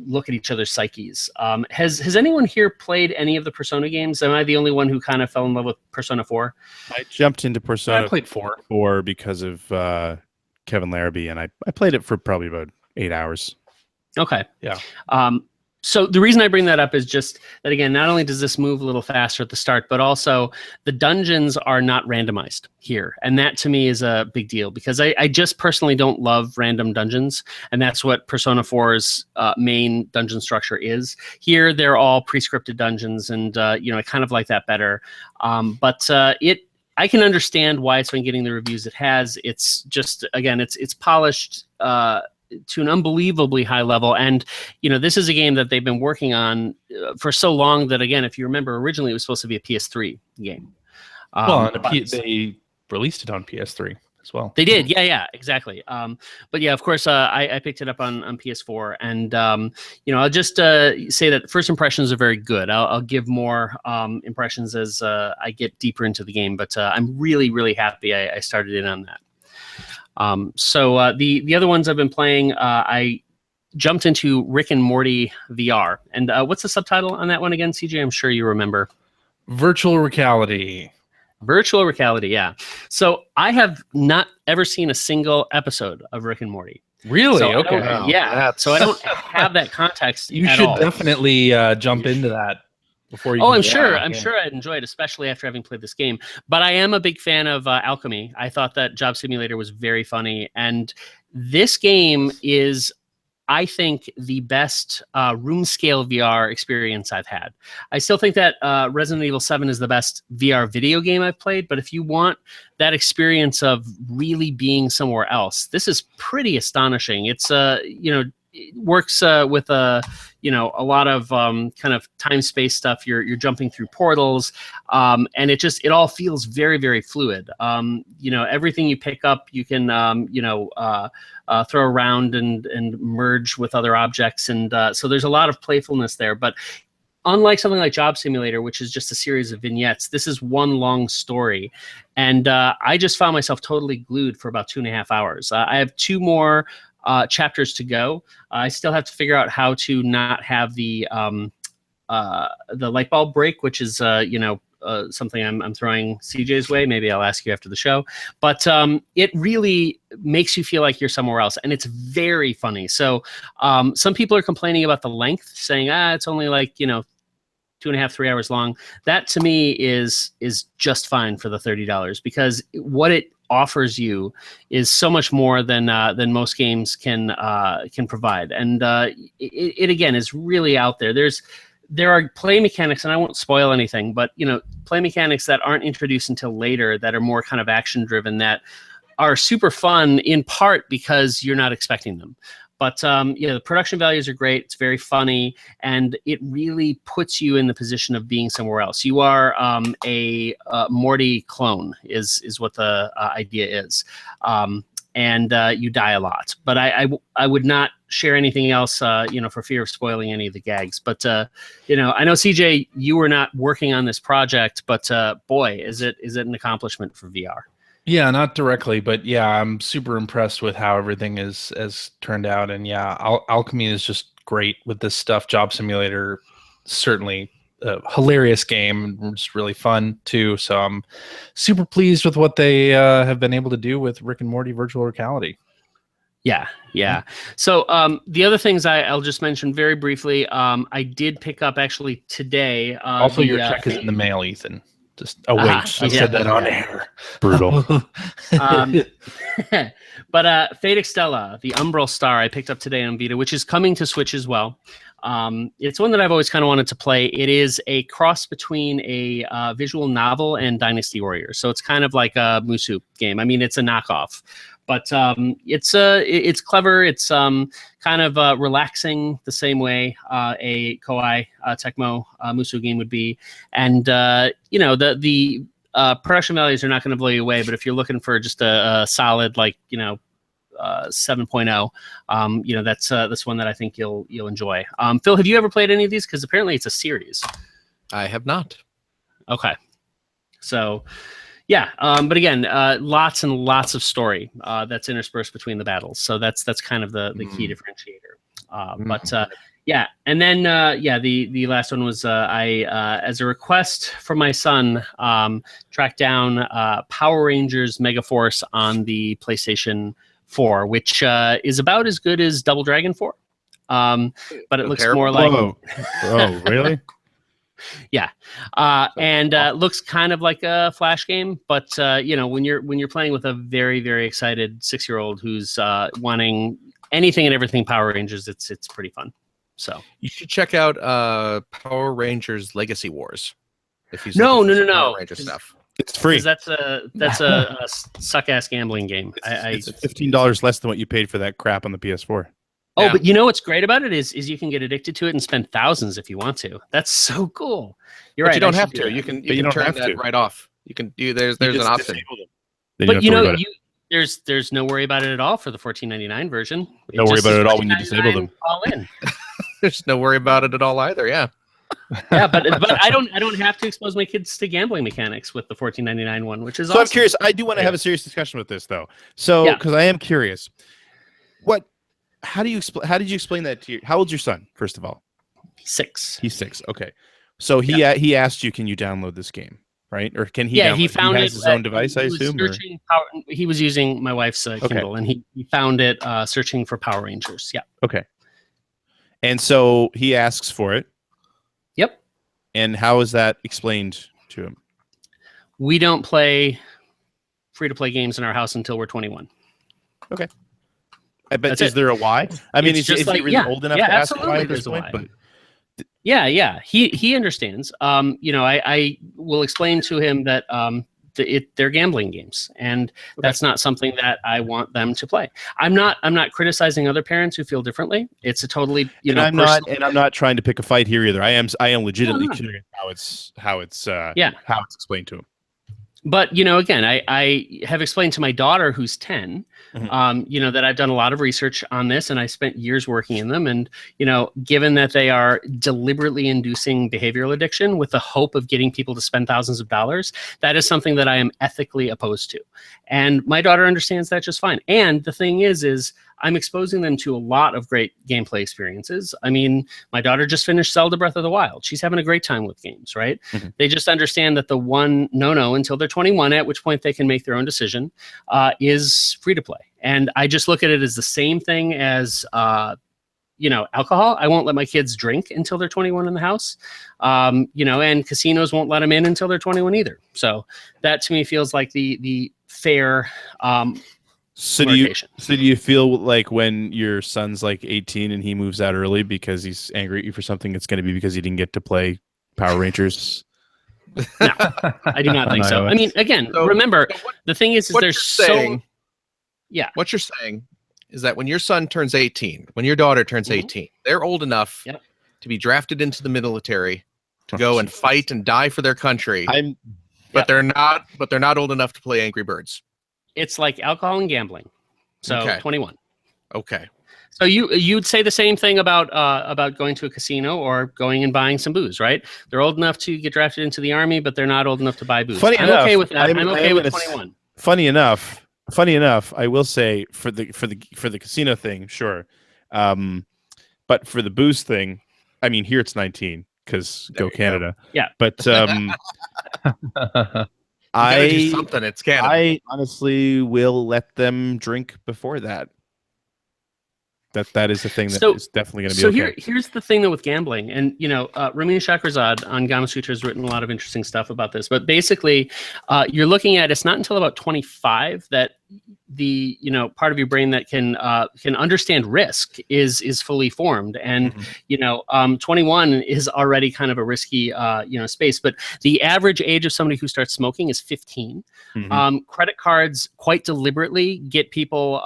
look at each other's psyches. Has anyone here played any of the Persona games? Am I the only one who kind of fell in love with Persona 4? I jumped into Persona. I played 4 because of Kevin Larrabee, and I played it for probably about 8 hours. Okay. Yeah. So the reason I bring that up is just that, again, not only does this move a little faster at the start, but also the dungeons are not randomized here. And that to me is a big deal because I just personally don't love random dungeons. And that's what Persona 4's main dungeon structure is. Here, they're all pre-scripted dungeons, and I kind of like that better. But I can understand why it's been getting the reviews it has. It's just, again, it's polished to an unbelievably high level. And, this is a game that they've been working on for so long that, again, if you remember, originally it was supposed to be a PS3 game. They released it on PS3. as well. They did, yeah, exactly. But yeah, of course, I picked it up on PS4, and I'll just say that first impressions are very good. I'll give more impressions as I get deeper into the game, but I'm really, really happy I started in on that. So the other ones I've been playing, I jumped into Rick and Morty VR, and what's the subtitle on that one again, CJ? I'm sure you remember. Virtual reality. Virtual reality, yeah. So I have not ever seen a single episode of Rick and Morty. Really? So Okay. Yeah. So I don't have that context. You at should all. definitely jump into that before you. I'm sure I'd enjoy it, especially after having played this game. But I am a big fan of Alchemy. I thought that Job Simulator was very funny, and this game is, I think, the best room scale VR experience I've had. I still think that Resident Evil 7 is the best VR video game I've played, but if you want that experience of really being somewhere else, this is pretty astonishing. It's it works with a lot of kind of time space stuff. You're jumping through portals, and it all feels very, very fluid. Everything you pick up, you can throw around and merge with other objects, and so there's a lot of playfulness there. But unlike something like Job Simulator, which is just a series of vignettes, this is one long story, and I just found myself totally glued for about 2.5 hours. I have 2 more chapters to go. I still have to figure out how to not have the light bulb break, which is something I'm throwing CJ's way. Maybe I'll ask you after the show. But it really makes you feel like you're somewhere else, and it's very funny. So some people are complaining about the length, saying it's only like 2.5, 3 hours long. That to me is just fine for the $30, because what it offers you is so much more than most games can provide, and it again is really out there. There are play mechanics, and I won't spoil anything, but play mechanics that aren't introduced until later that are more kind of action driven, that are super fun, in part because you're not expecting them. But the production values are great. It's very funny, and it really puts you in the position of being somewhere else. You are a Morty clone, is what the idea is, and you die a lot. But I would not share anything else, for fear of spoiling any of the gags. But I know, CJ, you were not working on this project, but boy, is it an accomplishment for VR. Yeah, not directly, but yeah, I'm super impressed with how everything has turned out. And yeah, Alchemy is just great with this stuff. Job Simulator, certainly a hilarious game, just really fun too. So I'm super pleased with what they have been able to do with Rick and Morty Virtual Reality. Yeah. So the other things I'll just mention very briefly. I did pick up actually today. Also, your check is in the mail, Ethan. Just wait, I said that on air. Brutal. But Fate Extella, the Umbral Star, I picked up today on Vita, which is coming to Switch as well. It's one that I've always kind of wanted to play. It is a cross between a visual novel and Dynasty Warriors, so it's kind of like a Musou game. I mean, it's a knockoff, but it's clever. It's kind of relaxing the same way a Koei Tecmo Musou game would be, and the production values are not going to blow you away. But if you're looking for just a solid 7.0, that's one that I think you'll enjoy. Phil, have you ever played any of these? Because apparently it's a series. I have not. Okay, so yeah, but again, lots and lots of story that's interspersed between the battles. So that's kind of the key differentiator. But yeah, and then the last one was I as a request from my son tracked down Power Rangers Megaforce on the PlayStation 4, which is about as good as Double Dragon 4, but it looks more like. Oh, really? Yeah, and looks kind of like a Flash game, but when you're playing with a very, very excited 6-year-old who's wanting anything and everything Power Rangers, it's pretty fun. So you should check out Power Rangers Legacy Wars. If you no Power Ranger stuff. It's free. That's a suck ass gambling game. It's $15 less than what you paid for that crap on the PS4. Oh, yeah. But you know what's great about it is you can get addicted to it and spend thousands if you want to. That's so cool. You're but right. You don't have to. You can turn that right off. You can do. There's an option. But There's no worry about it at all for the $14.99 version. No worry about it at all when you disable them. All in. There's no worry about it at all either. Yeah. Yeah, but I don't have to expose my kids to gambling mechanics with the $14.99 one, which is so awesome. I'm curious. I do want to have a serious discussion with this though. So because I am curious, how did you explain that to how old's your son? First of all, 6. He's 6. Okay, so he asked you, can you download this game, right? Or can he? Yeah, he found it. His own device, I assume. He was using my wife's Kindle, and he found it searching for Power Rangers. Yeah. Okay. And so he asks for it. Yep. And how is that explained to him? We don't play free-to-play games in our house until we're 21. Okay. I bet. Is there a why? I mean, is he really old enough to ask why at this point? But yeah. He understands. I will explain to him that they're gambling games, and that's not something that I want them to play. I'm not criticizing other parents who feel differently. It's a totally I'm not trying to pick a fight here either. I am legitimately curious how it's explained to him. But again, I have explained to my daughter, who's 10, that I've done a lot of research on this, and I spent years working in them. And given that they are deliberately inducing behavioral addiction with the hope of getting people to spend thousands of dollars, that is something that I am ethically opposed to. And my daughter understands that just fine. And the thing is I'm exposing them to a lot of great gameplay experiences. I mean, my daughter just finished Zelda Breath of the Wild. She's having a great time with games, right? They just understand that the one no until they're 21, at which point they can make their own decision, is free to play. And I just look at it as the same thing as alcohol. I won't let my kids drink until they're 21 in the house. And casinos won't let them in until they're 21 either. So that to me feels like the fair So do you feel like when your son's like 18 and he moves out early because he's angry at you for something, it's going to be because he didn't get to play Power Rangers? No, I do not think so. I mean, again, remember, the thing is there's so... Yeah. What you're saying is that when your son turns 18, when your daughter turns 18, they're old enough to be drafted into the military to go and fight and die for their country. But they're not old enough to play Angry Birds. It's like alcohol and gambling. So 21. Okay. So you'd say the same thing about going to a casino or going and buying some booze, right? They're old enough to get drafted into the army, but they're not old enough to buy booze. I'm okay with that. I'm okay with 21. Funny enough, I will say for the casino thing, sure. But for the booze thing, I mean, here it's 19 because go Canada. Go. Yeah. But I do something. It's Canada. I honestly will let them drink before that. That is the thing that is definitely going to be okay. So here's the thing though with gambling, and Ramina Shakrazad on Gama Sutra has written a lot of interesting stuff about this. But basically, you're looking at it's not until about 25 that the part of your brain that can understand risk is fully formed, and 21 is already kind of a risky space. But the average age of somebody who starts smoking is 15. Credit cards quite deliberately get people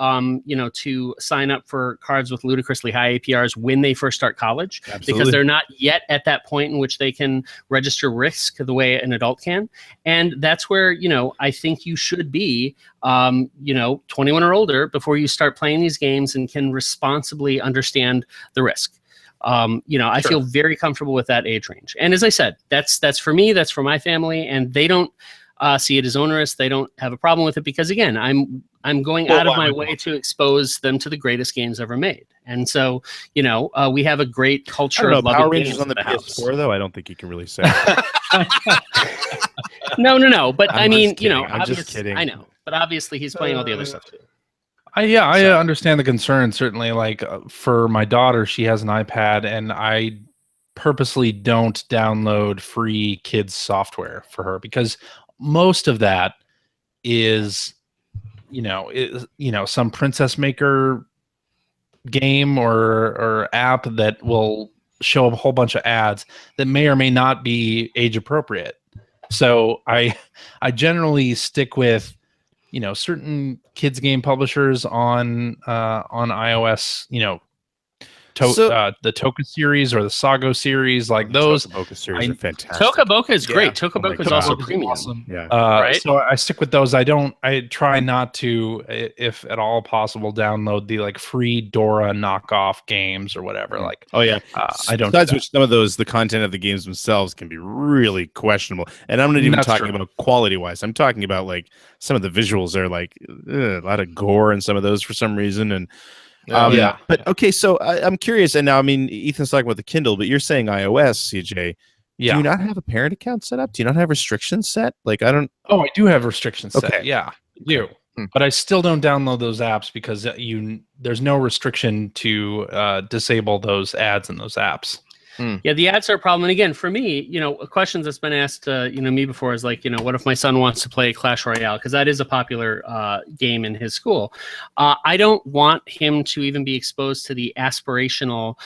to sign up for cards with ludicrously high APRs when they first start college. Absolutely. Because they're not yet at that point in which they can register risk the way an adult can. And that's where I think you should be 21 or older before you start playing these games and can responsibly understand the risk. I feel very comfortable with that age range. And as I said, that's for me, that's for my family, and they don't see it as onerous. They don't have a problem with it because, again, I'm going out of my way to expose them to the greatest games ever made. And so, we have a great culture of loving Power Rangers on the PS4, though. I don't think you can really say. No. But I'm just kidding. I know. But obviously, he's playing all the other stuff too. I understand the concern. Certainly, like for my daughter, she has an iPad, and I purposely don't download free kids software for her because most of that is, some Princess Maker game or app that will show a whole bunch of ads that may or may not be age appropriate. So I generally stick with certain kids game publishers on iOS, the Toka series or the Sago series, like those. Toka series are fantastic. Toka Boca is great. Toka Boca is also premium. Awesome. Yeah. Right? So I stick with those. I try not to, if at all possible, download the like free Dora knockoff games or whatever. Like, I don't. Besides which, some of those, the content of the games themselves can be really questionable. And I'm not even talking about quality wise. I'm talking about like some of the visuals are like a lot of gore in some of those for some reason. And but okay, so I'm curious, and now I mean Ethan's talking about the Kindle, but you're saying iOS, CJ. Do you not have a parent account set up? Do you not have restrictions set? Like I don't. Oh, I do have restrictions set. Okay. Yeah, I do. But I still don't download those apps because there's no restriction to disable those ads in those apps. Yeah, the ads are a problem. And again, for me, questions that's been asked, me before is like, what if my son wants to play Clash Royale? Because that is a popular game in his school. I don't want him to even be exposed to the aspirational,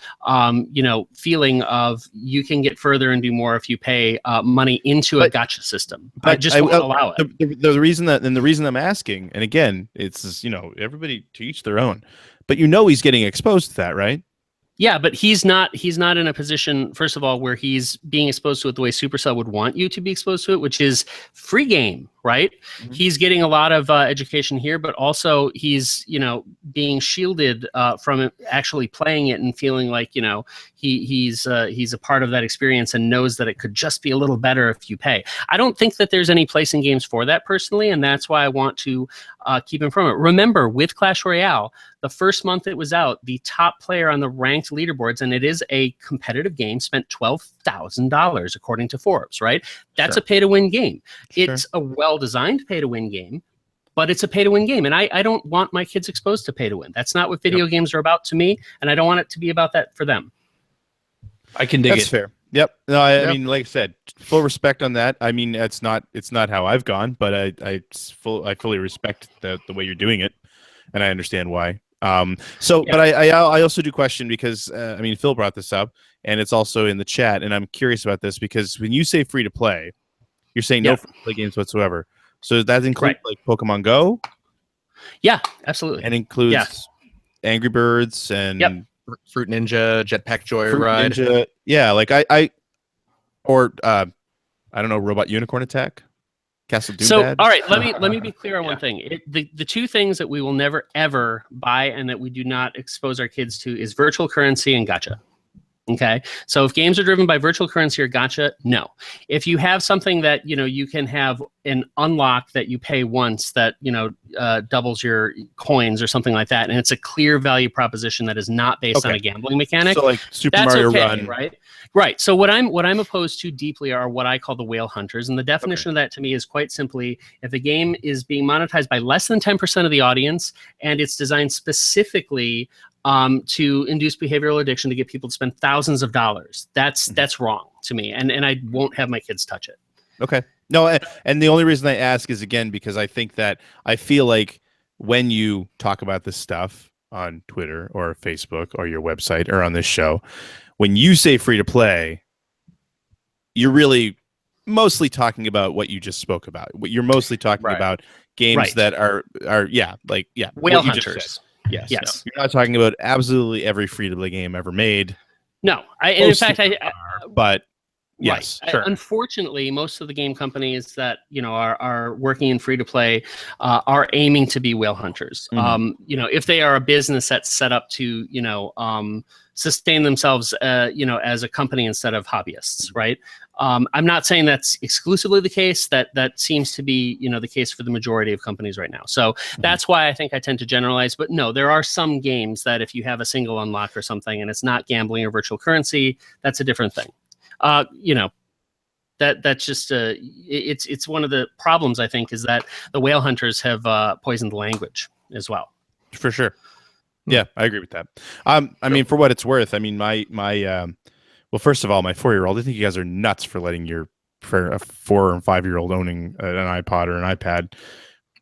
feeling of you can get further and do more if you pay money into a gacha system. I just won't allow it. The reason I'm asking, and again, it's everybody to each their own, but he's getting exposed to that, right? Yeah, but he's not in a position, first of all, where he's being exposed to it the way Supercell would want you to be exposed to it, which is free game, right? Mm-hmm. He's getting a lot of education here, but also he's, being shielded from actually playing it and feeling like, he's a part of that experience and knows that it could just be a little better if you pay. I don't think that there's any place in games for that personally, and that's why I want to keep him from it. Remember, with Clash Royale, the first month it was out, the top player on the ranked leaderboards, and it is a competitive game, spent $12,000 according to Forbes, right? That's a pay-to-win game. Sure. It's a well-designed pay-to-win game, but it's a pay-to-win game, and I don't want my kids exposed to pay-to-win. That's not what video games are about to me, and I don't want it to be about that for them. I can dig it. That's fair. Yep. No, I mean, like I said, full respect on that. I mean, it's not how I've gone, but I fully respect the way you're doing it, and I understand why. But I also do question because Phil brought this up, and it's also in the chat, and I'm curious about this because when you say free to play, you're saying no free to play games whatsoever. So that includes like Pokemon Go? Yeah, absolutely. And includes Angry Birds and Fruit Ninja, Jetpack Joyride. Yeah, like I don't know, Robot Unicorn Attack. Castle Doom. So, all right, let me be clear on one thing. The two things that we will never ever buy and that we do not expose our kids to is virtual currency and gacha. Okay, so if games are driven by virtual currency or gacha, no. If you have something that you can have an unlock that you pay once that doubles your coins or something like that, and it's a clear value proposition that is not based on a gambling mechanic. So like Super Mario Run, right? Right. So what I'm opposed to deeply are what I call the whale hunters, and the definition of that to me is quite simply if a game is being monetized by less than 10% of the audience and it's designed specifically to induce behavioral addiction to get people to spend thousands of dollars. That's wrong to me, and I won't have my kids touch it. Okay. No, and the only reason I ask is again because I think that I feel like when you talk about this stuff on Twitter or Facebook or your website or on this show, when you say free to play, you're really mostly talking about what you just spoke about. You're mostly talking about games that are whale hunters. Yes. No. You're not talking about absolutely every free-to-play game ever made. No. In fact, but yes, sure. Unfortunately, most of the game companies that are working in free-to-play are aiming to be whale hunters. Mm-hmm. If they are a business that's set up to sustain themselves, as a company instead of hobbyists, right? I'm not saying that's exclusively the case. That seems to be, the case for the majority of companies right now. So that's why I think I tend to generalize. But no, there are some games that if you have a single unlock or something and it's not gambling or virtual currency, that's a different thing. That's just it's one of the problems I think is that the whale hunters have poisoned the language as well. For sure. Yeah, I agree with that. I mean, for what it's worth, I mean, well, first of all, my 4-year-old, I think you guys are nuts for letting for a 4 and 5-year-old owning an iPod or an iPad.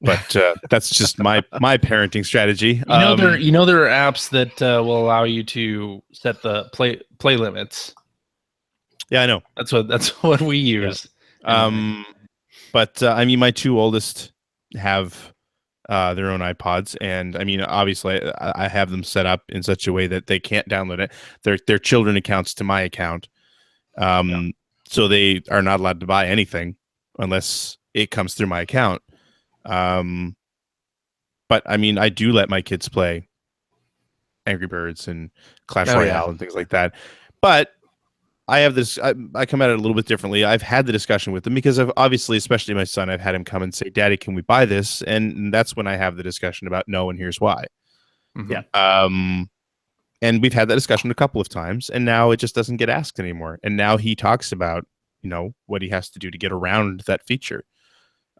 But that's just my parenting strategy. There are apps that will allow you to set the play limits. Yeah, I know. That's what we use. Yeah. But I mean, my 2 oldest have their own iPods, and I mean, obviously, I have them set up in such a way that they can't download it. They're children accounts to my account, so they are not allowed to buy anything unless it comes through my account. But I mean, I do let my kids play Angry Birds and Clash Royale and things like that. But I have this. I come at it a little bit differently. I've had the discussion with them because I've obviously, especially my son, I've had him come and say, "Daddy, can we buy this?" And that's when I have the discussion about no, and here's why. Yeah. And we've had that discussion a couple of times, and now it just doesn't get asked anymore. And now he talks about, what he has to do to get around that feature.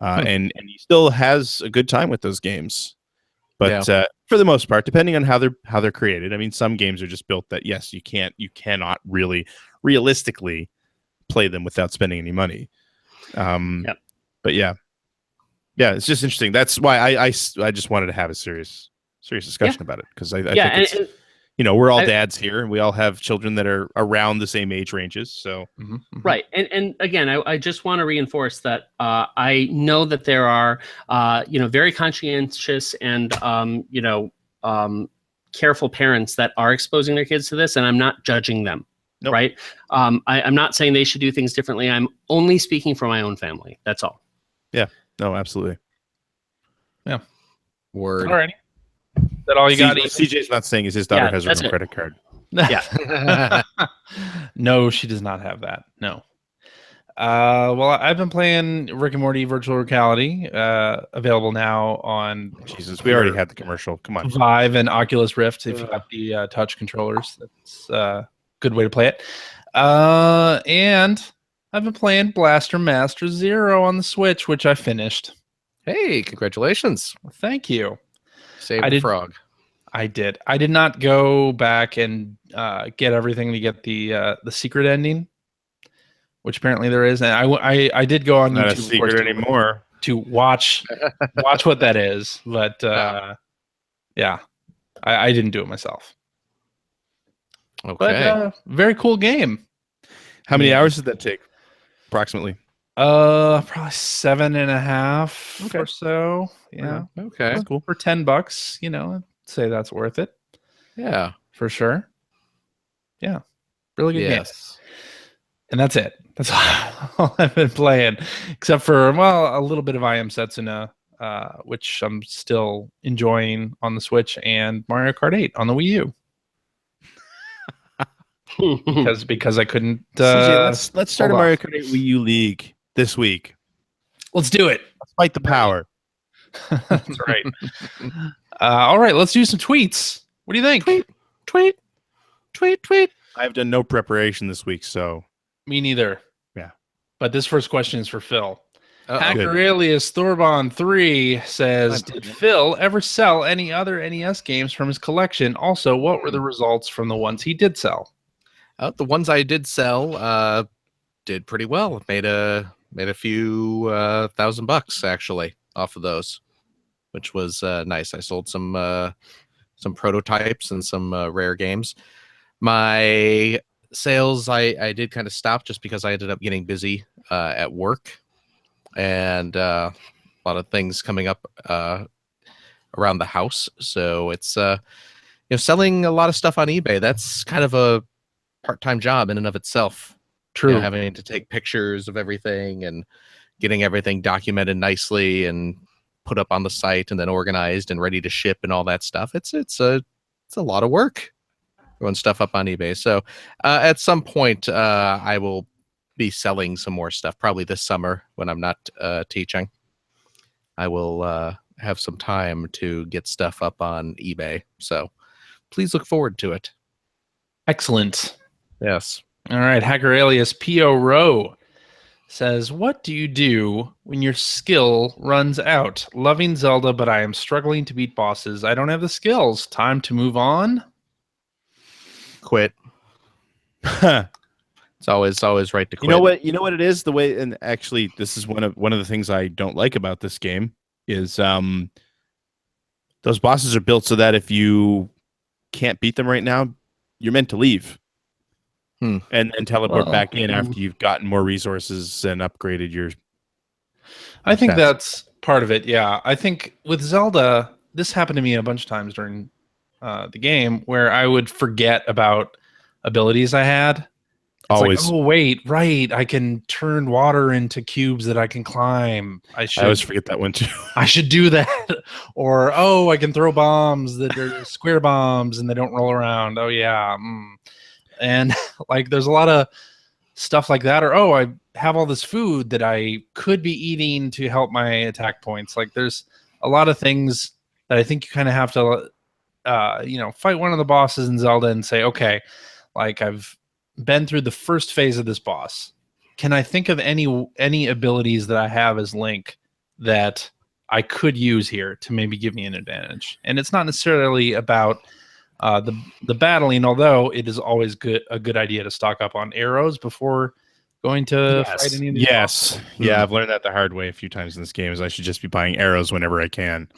And he still has a good time with those games. But for the most part, depending on how they're created, I mean, some games are just built that you cannot really realistically play them without spending any money. But yeah, it's just interesting. That's why I just wanted to have a serious discussion about it, because I think it's, we're all dads here, and we all have children that are around the same age ranges. So right, and again, I just want to reinforce that I know that there are very conscientious and careful parents that are exposing their kids to this, and I'm not judging them. Nope. Right, I'm not saying they should do things differently. I'm only speaking for my own family. That's all. Yeah, no, absolutely. Yeah, word. Alrighty. Is that all you got? CJ's not saying his daughter has her own credit card. Yeah. No, she does not have that. No. Well, I've been playing Rick and Morty Virtual Reality, available now on Jesus. We already had the commercial. Come on. Vive and Oculus Rift. If you got the touch controllers, that's a good way to play it. And I've been playing Blaster Master Zero on the Switch, which I finished. Hey, congratulations. Thank you. Save the frog. I did. I did not go back and get everything to get the secret ending, which apparently there is. And I did go on not YouTube, a secret anymore, to watch what that is. But yeah, I didn't do it myself. Okay. But very cool game. How many hours did that take, approximately? Probably 7.5 or so. Yeah. Okay. That's cool. For $10, I'd say that's worth it. Yeah. For sure. Yeah. Really good game. Yes. And that's it. That's all I've been playing. Except for, a little bit of I Am Setsuna, which I'm still enjoying on the Switch, and Mario Kart 8 on the Wii U. because I couldn't. CJ, let's start a Mario Kart 8 Wii U League this week. Let's do it. Let's fight the power. That's right. All right, let's do some tweets. What do you think? Tweet. I've done no preparation this week, so. Me neither. Yeah. But this first question is for Phil. Uh-oh. Hacker alias Thorbon3 says, did Phil ever sell any other NES games from his collection? Also, what were the results from the ones he did sell? The ones I did sell did pretty well. Made a few $1,000 actually off of those, which was nice. I sold some prototypes and some rare games. My sales I did kind of stop just because I ended up getting busy at work, and a lot of things coming up around the house. So it's selling a lot of stuff on eBay. That's kind of a part-time job in and of itself. True. Having to take pictures of everything and getting everything documented nicely and put up on the site and then organized and ready to ship and all that stuff. It's a lot of work throwing stuff up on eBay. So at some point I will be selling some more stuff, probably this summer when I'm not teaching. I will have some time to get stuff up on eBay. So please look forward to it. Excellent. Yes. All right. Hacker alias P.O. Rowe says, what do you do when your skill runs out? Loving Zelda, but I am struggling to beat bosses. I don't have the skills. Time to move on. Quit. It's always right to quit. You know what it is? The way, and actually this is one of the things I don't like about this game is those bosses are built so that if you can't beat them right now, you're meant to leave. And teleport back in after you've gotten more resources and upgraded your I think stats. that's part of it. Yeah, I think with Zelda, this happened to me a bunch of times during the game where I would forget about abilities I had. It's Always. like, oh wait, right, I can turn water into cubes that I can climb. I always forget that one too. I should do that. Or, oh, I can throw bombs that are square bombs and they don't roll around. Oh yeah. And like there's a lot of stuff like that. Or, oh, I have all this food that I could be eating to help my attack points. Like there's a lot of things that I think you kind of have to fight one of the bosses in Zelda and say, okay, like I've been through the first phase of this boss. Can I think of any abilities that I have as Link that I could use here to maybe give me an advantage? And it's not necessarily about the battling, although it is always a good idea to stock up on arrows before going to fight any of these bosses. Yeah, I've learned that the hard way a few times in this game. Is I should just be buying arrows whenever I can.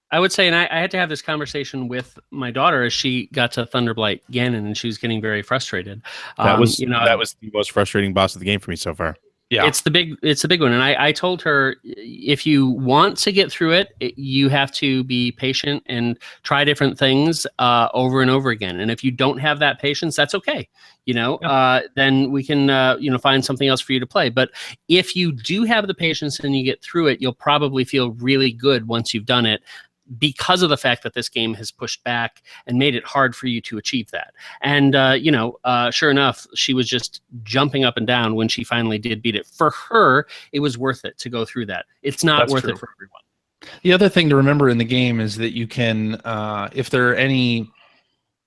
I would say, and I had to have this conversation with my daughter as she got to Thunderblight Ganon, and she was getting very frustrated. That was the most frustrating boss of the game for me so far. Yeah, it's the big one. And I told her, if you want to get through it, you have to be patient and try different things over and over again. And if you don't have that patience, that's okay. Then we can find something else for you to play. But if you do have the patience and you get through it, you'll probably feel really good once you've done it, because of the fact that this game has pushed back and made it hard for you to achieve that. And, sure enough, she was just jumping up and down when she finally did beat it. For her, it was worth it to go through that. It's not worth it for everyone. The other thing to remember in the game is that you can, if there are any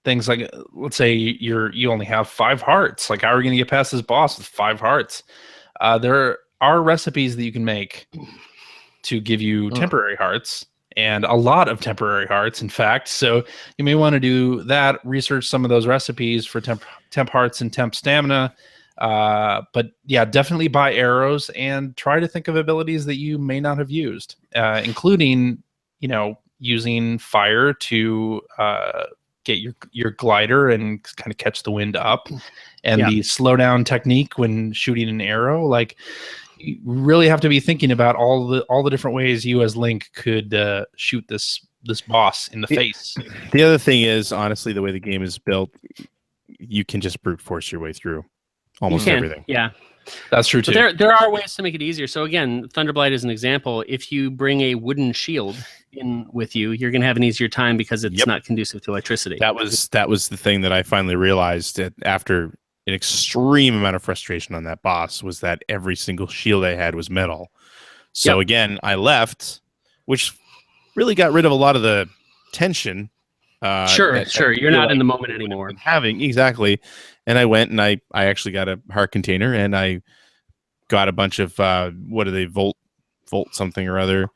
things like, let's say you only have 5 hearts, like how are you going to get past this boss with 5 hearts? There are recipes that you can make to give you temporary hearts. And a lot of temporary hearts, in fact. So you may want to do that, research some of those recipes for temp hearts and temp stamina. But yeah, definitely buy arrows and try to think of abilities that you may not have used, including, using fire to get your glider and kind of catch the wind up, and the slow down technique when shooting an arrow. Like, you really have to be thinking about all the different ways you as Link could shoot this boss in the face. The other thing is, honestly, the way the game is built, you can just brute force your way through almost everything. Yeah, that's true too. But there are ways to make it easier. So again, Thunderblight is an example. If you bring a wooden shield in with you, you're going to have an easier time because it's not conducive to electricity. That was the thing that I finally realized that after an extreme amount of frustration on that boss, was that every single shield I had was metal. So again, I left, which really got rid of a lot of the tension. Sure. You're not in the moment anymore. Exactly. And I went and I actually got a heart container, and I got a bunch of volt something or other.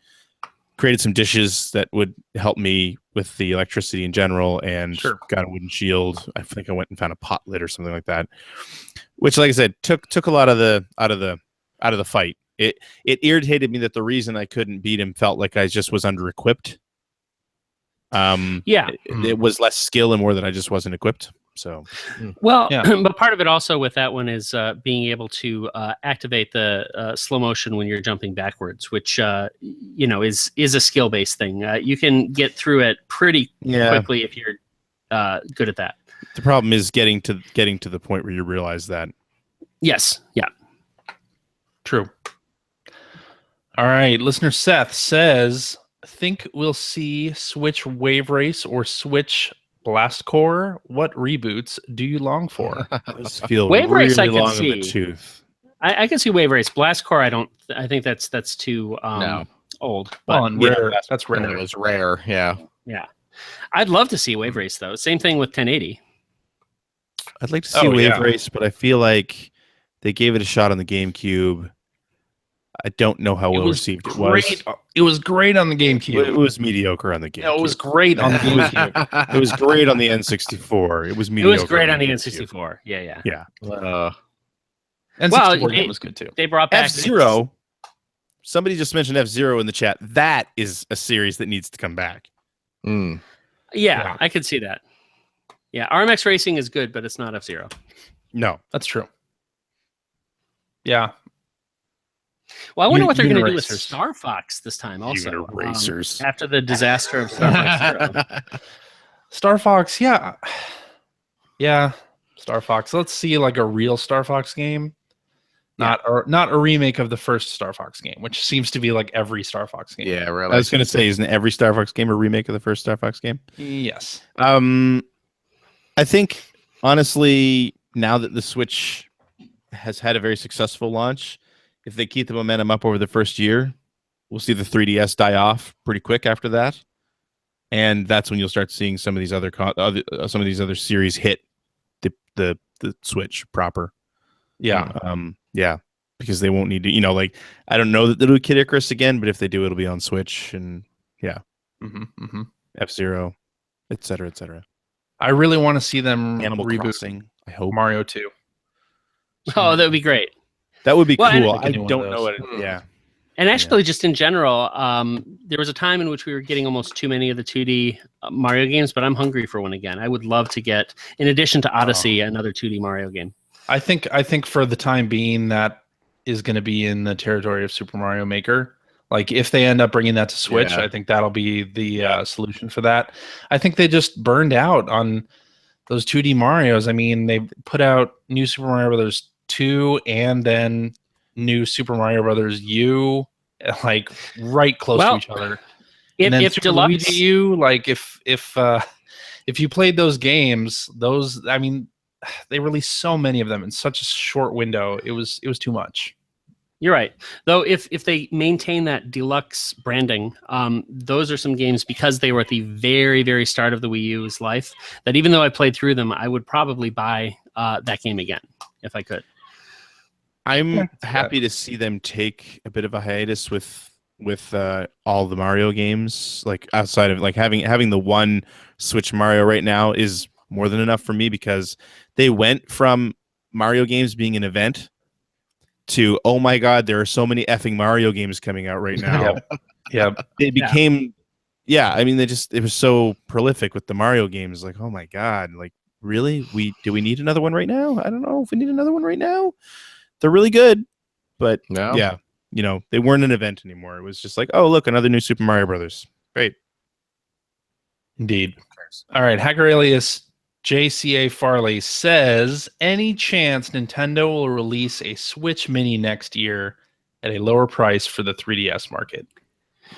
Created some dishes that would help me with the electricity in general, and got a wooden shield. I think I went and found a pot lid or something like that, which, like I said, took a lot of the out of the fight. It irritated me that the reason I couldn't beat him felt like I just was under equipped. It was less skill and more that I just wasn't equipped. So, but part of it also with that one is being able to activate the slow motion when you're jumping backwards, which is a skill based thing. You can get through it pretty quickly if you're good at that. The problem is getting to the point where you realize that. Yes. Yeah. True. All right. Listener Seth says, think we'll see Switch Wave Race or Switch Blast Core. What reboots do you long for? Wave Race, I can see. I can see Wave Race. Blast Core, I don't. I think that's too old. But rare. That's rare. It was rare. Yeah. Yeah. I'd love to see Wave Race though. Same thing with 1080. I'd like to see Wave Race, but I feel like they gave it a shot on the GameCube. I don't know how well received it was. It was great on the GameCube. It was mediocre on the GameCube. No, it was great on the GameCube. It was great on the N64. It was mediocre. It was great on the N64. Yeah. N64 game was good too. They brought back F-Zero. Somebody just mentioned F-Zero in the chat. That is a series that needs to come back. Yeah, I could see that. Yeah, RMX Racing is good, but it's not F-Zero. No, that's true. Yeah. Well, I wonder what they're going to do with Uniracers. Star Fox this time. Also, Uniracers. after the disaster of Star Fox Zero. Star Fox, yeah. Star Fox. Let's see like a real Star Fox game. Not a remake of the first Star Fox game, which seems to be like every Star Fox game. Yeah, really. I was going to say, isn't every Star Fox game a remake of the first Star Fox game? Yes. I think, honestly, now that the Switch has had a very successful launch, if they keep the momentum up over the first year, we'll see the 3DS die off pretty quick after that. And that's when you'll start seeing some of these other series hit the Switch proper. Yeah. Yeah, because they won't need to, like, I don't know that they'll do Kid Icarus again, but if they do, it'll be on Switch, and F-Zero, et cetera, et cetera. I really want to see them Animal reboot Crossing, I hope. Mario 2. Oh, that would be great. That would be Well, cool. and- I don't know what. Yeah. And actually, just in general, there was a time in which we were getting almost too many of the 2D Mario games, but I'm hungry for one again. I would love to get, in addition to Odyssey, another 2D Mario game. I think for the time being, that is going to be in the territory of Super Mario Maker. Like if they end up bringing that to Switch, I think that'll be the solution for that. I think they just burned out on those 2D Marios. I mean, they put out New Super Mario Brothers 2 and then New Super Mario Brothers U, like right close to each other. And then If Super Deluxe, Luigi U, like if you played those games, I mean, they released so many of them in such a short window. It was too much. You're right. Though if they maintain that Deluxe branding, those are some games, because they were at the very, very start of the Wii U's life, that even though I played through them, I would probably buy that game again if I could. I'm happy to see them take a bit of a hiatus with all the Mario games. Like outside of like having the one Switch Mario right now is more than enough for me, because they went from Mario games being an event to, oh my God, there are so many effing Mario games coming out right now. It became, I mean, it was so prolific with the Mario games. Like, oh my God, like really? Do we need another one right now? I don't know if we need another one right now. They're really good, but they weren't an event anymore. It was just like, oh, look, another new Super Mario Brothers. Great. Indeed. All right, Hacker Alias JCA Farley says, any chance Nintendo will release a Switch Mini next year at a lower price for the 3DS market?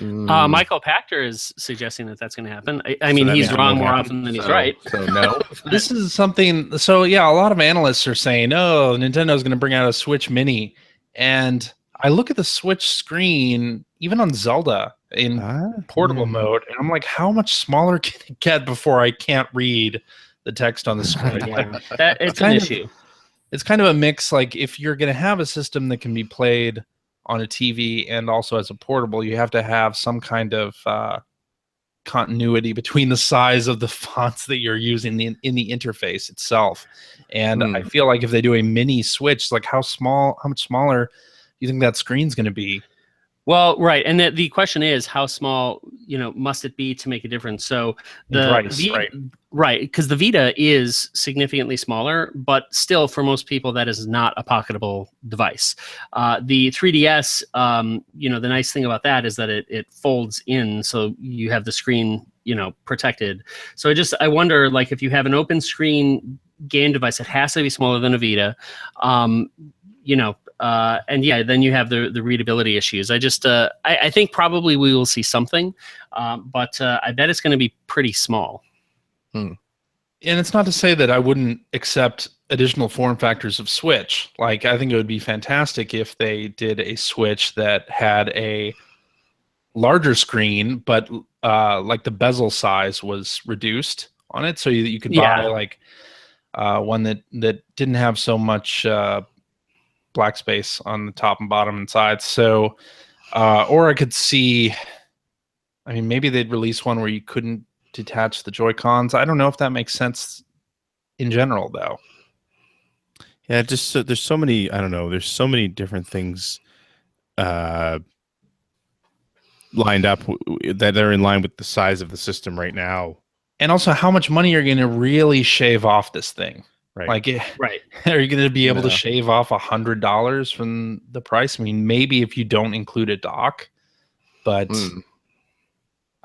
Michael Pachter is suggesting that that's going to happen. I mean, he's wrong more often than he's right. So no. This is something. So yeah, a lot of analysts are saying, "Oh, Nintendo's going to bring out a Switch Mini," and I look at the Switch screen, even on Zelda in portable mode, and I'm like, how much smaller can it get before I can't read the text on the screen? It's an issue. It's kind of a mix. Like if you're going to have a system that can be played on a TV and also as a portable, you have to have some kind of continuity between the size of the fonts that you're using in the interface itself. And I feel like if they do a mini Switch, like how much smaller do you think that screen's going to be? Well, right, and the question is, how small, must it be to make a difference? So right, because the Vita is significantly smaller, but still, for most people, that is not a pocketable device. The 3DS, the nice thing about that is that it folds in, so you have the screen, protected. So I wonder, like, if you have an open screen game device, it has to be smaller than a Vita. Then you have the readability issues. I think probably we will see something, but I bet it's going to be pretty small. And it's not to say that I wouldn't accept additional form factors of Switch. Like, I think it would be fantastic if they did a Switch that had a larger screen, but like the bezel size was reduced on it, so you could buy like one that didn't have so much black space on the top and bottom and sides. So, or I could see, I mean, maybe they'd release one where you couldn't detach the Joy-Cons. I don't know if that makes sense in general, though. Yeah, just there's so many, I don't know, there's so many different things lined up that are in line with the size of the system right now. And also how much money you're going to really shave off this thing. Right. Like, Right. are you going to be able to No. shave off $100 from the price? I mean, maybe if you don't include a dock, but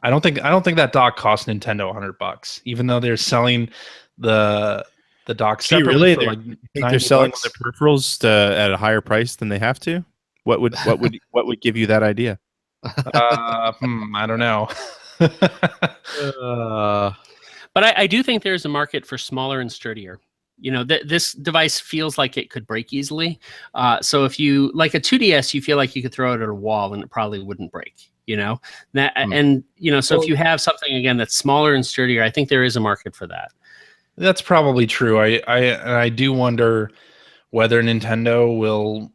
I don't think that dock cost Nintendo $100, even though they're selling the dock Gee, separately really? for like You think they're $90. selling their peripherals at a higher price than they have to? What would give you that idea? I don't know. But I do think there's a market for smaller and sturdier. This device feels like it could break easily. So if you like a 2DS, you feel like you could throw it at a wall and it probably wouldn't break. So if you have something again that's smaller and sturdier, I think there is a market for that. That's probably true. I do wonder whether Nintendo will,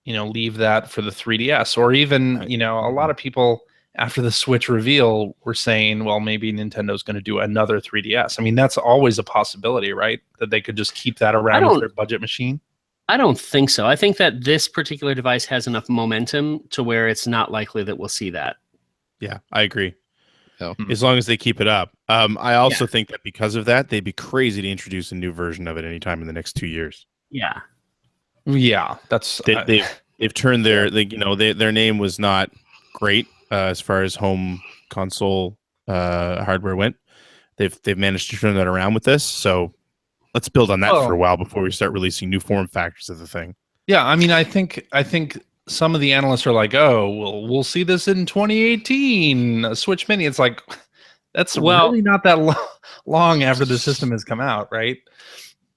leave that for the 3DS, or even, a lot of people after the Switch reveal were saying, well, maybe Nintendo's going to do another 3DS. I mean, that's always a possibility, right? That they could just keep that around as their budget machine. I don't think so. I think that this particular device has enough momentum to where it's not likely that we'll see that. Yeah, I agree. Oh. As long as they keep it up. I also think that because of that, they'd be crazy to introduce a new version of it anytime in the next 2 years. Yeah. Yeah, that's they've turned their their name was not great as far as home console hardware went. They've managed to turn that around with this. So let's build on that for a while before we start releasing new form factors of the thing. Yeah, I mean, I think some of the analysts are like, "Oh, well, we'll see this in 2018, a Switch Mini." It's like that's really not that long after the system has come out, right?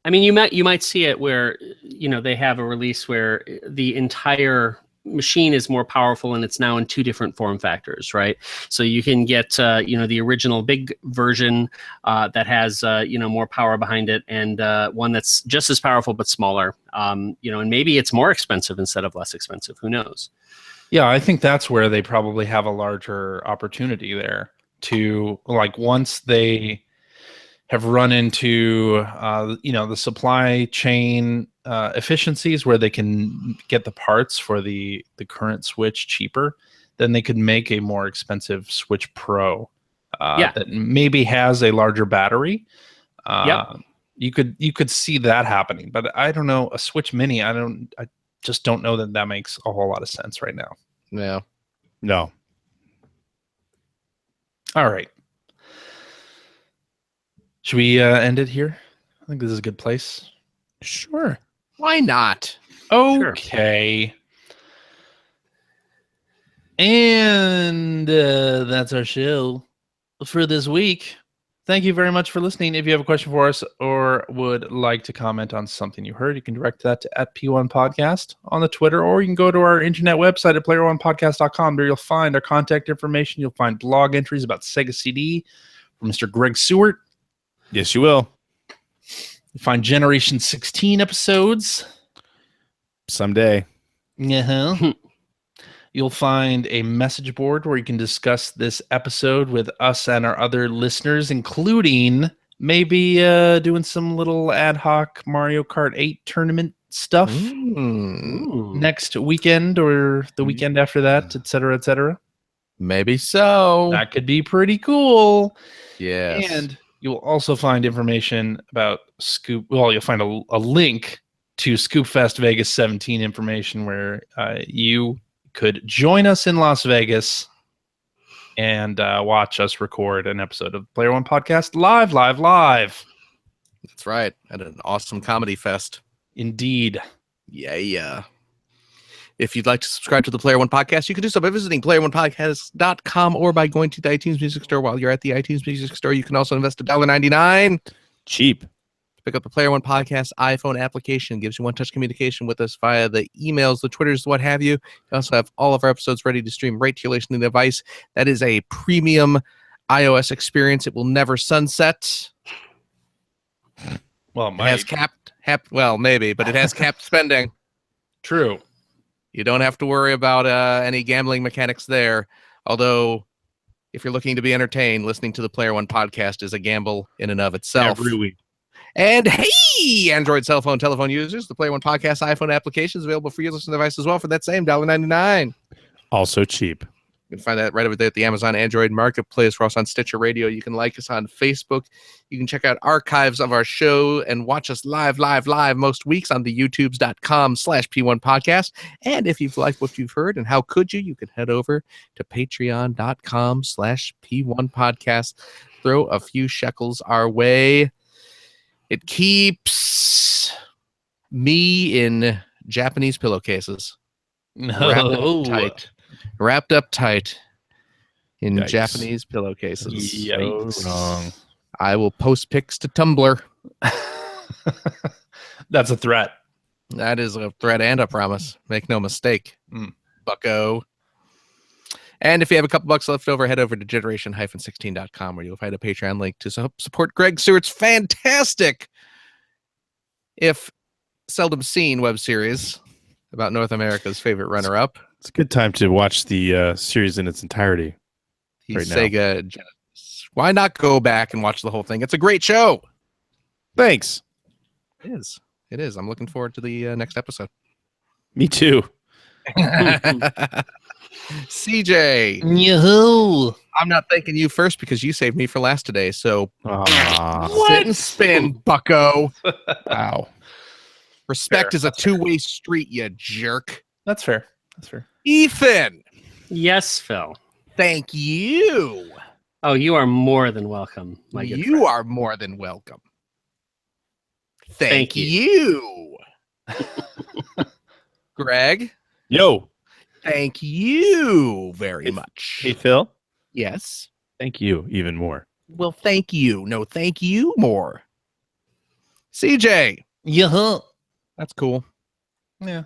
I mean, you might see it where they have a release where the entire machine is more powerful and it's now in two different form factors, right? So you can get the original big version that has more power behind it, and one that's just as powerful but smaller. And maybe it's more expensive instead of less expensive. Who knows? Yeah, I think that's where they probably have a larger opportunity there to, like, once they have run into the supply chain efficiencies where they can get the parts for the current Switch cheaper, then they could make a more expensive Switch Pro that maybe has a larger battery. You could see that happening, but I don't know, a Switch Mini. I just don't know that makes a whole lot of sense right now. Yeah. No. All right. Should we end it here? I think this is a good place. Sure. Why not? Okay. Sure. And that's our show for this week. Thank you very much for listening. If you have a question for us or would like to comment on something you heard, you can direct that to @P1Podcast on the Twitter, or you can go to our internet website at player1podcast.com. There you'll find our contact information. You'll find blog entries about Sega CD from Mr. Greg Seward. Yes, you will. You find Generation 16 episodes. Someday. Uh-huh. You'll find a message board where you can discuss this episode with us and our other listeners, including maybe doing some little ad hoc Mario Kart 8 tournament stuff next weekend or the weekend after that, etc., etc. Maybe so. That could be pretty cool. Yes. And you'll also find information about Scoop. Well, you'll find a link to Scoop Fest Vegas 17 information where you could join us in Las Vegas and watch us record an episode of Player One Podcast live. That's right. At an awesome comedy fest. Indeed. Yeah. If you'd like to subscribe to the Player One Podcast, you can do so by visiting player1podcast.com or by going to the iTunes Music Store. While you're at the iTunes Music Store, you can also invest $1.99. Cheap. Pick up the Player One Podcast iPhone application. It gives you one-touch communication with us via the emails, the Twitters, what have you. You also have all of our episodes ready to stream right to your listening device. That is a premium iOS experience. It will never sunset. Well, it has maybe, but it has capped spending. True. You don't have to worry about any gambling mechanics there. Although, if you're looking to be entertained, listening to the Player One Podcast is a gamble in and of itself. Every week. And hey, Android cell phone, telephone users, the Player One Podcast iPhone application is available for your listening device as well for that same $1.99. Also cheap. You can find that right over there at the Amazon Android Marketplace. We're also on Stitcher Radio. You can like us on Facebook. You can check out archives of our show and watch us live most weeks on the youtubes.com/P1 podcast. And if you've liked what you've heard, and how could you can head over to patreon.com/P1 podcast. Throw a few shekels our way. It keeps me in Japanese pillowcases. No. Wrapped up tight in Yikes. Japanese pillowcases. Yikes. So wrong. I will post pics to Tumblr. That's a threat. That is a threat and a promise. Make no mistake, bucko. And if you have a couple bucks left over, head over to generation-16.com where you'll find a Patreon link to support Greg Stewart's fantastic, if seldom seen, web series about North America's favorite runner-up. It's a good time to watch the series in its entirety. The right now. Sega Genesis. Why not go back and watch the whole thing? It's a great show. Thanks. It is. It is. I'm looking forward to the next episode. Me too. CJ. Yahoo! I'm not thanking you first because you saved me for last today. So Aw. sit and spin, bucko. Wow. Respect Fair. is a two-way street, you jerk. That's fair. That's fair. Ethan. Yes, Phil. Thank you. Oh, you are more than welcome, my good You friend. are more than welcome. Thank you. Greg. Yo. Thank you very much. Hey, Phil. Yes. Thank you even more. Well, thank you. No, thank you more. CJ. Yahoo! That's cool. Yeah.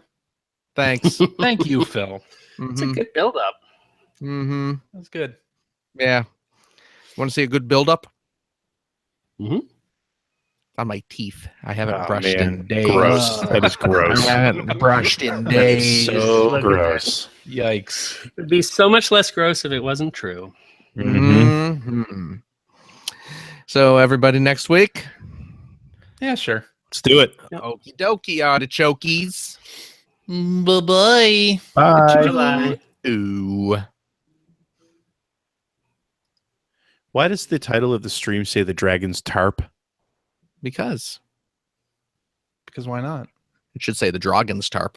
Thanks. Thank you, Phil. It's a good build-up. Mm-hmm. That's good. Yeah. Want to see a good build-up? Mhm. On my teeth. I haven't Oh, brushed man. in days. Gross. That is gross. I haven't brushed in That days. is so Look at gross. Yikes. It'd be so much less gross if it wasn't true. Mm-hmm. Mhm. So everybody next week. Yeah, sure. Let's do it. Okie dokie, artichokies. Bye-bye. Bye. Bye-bye. Ooh. Why does the title of the stream say the dragon's tarp? Because Because why not? it should say the Dragon's Tarp.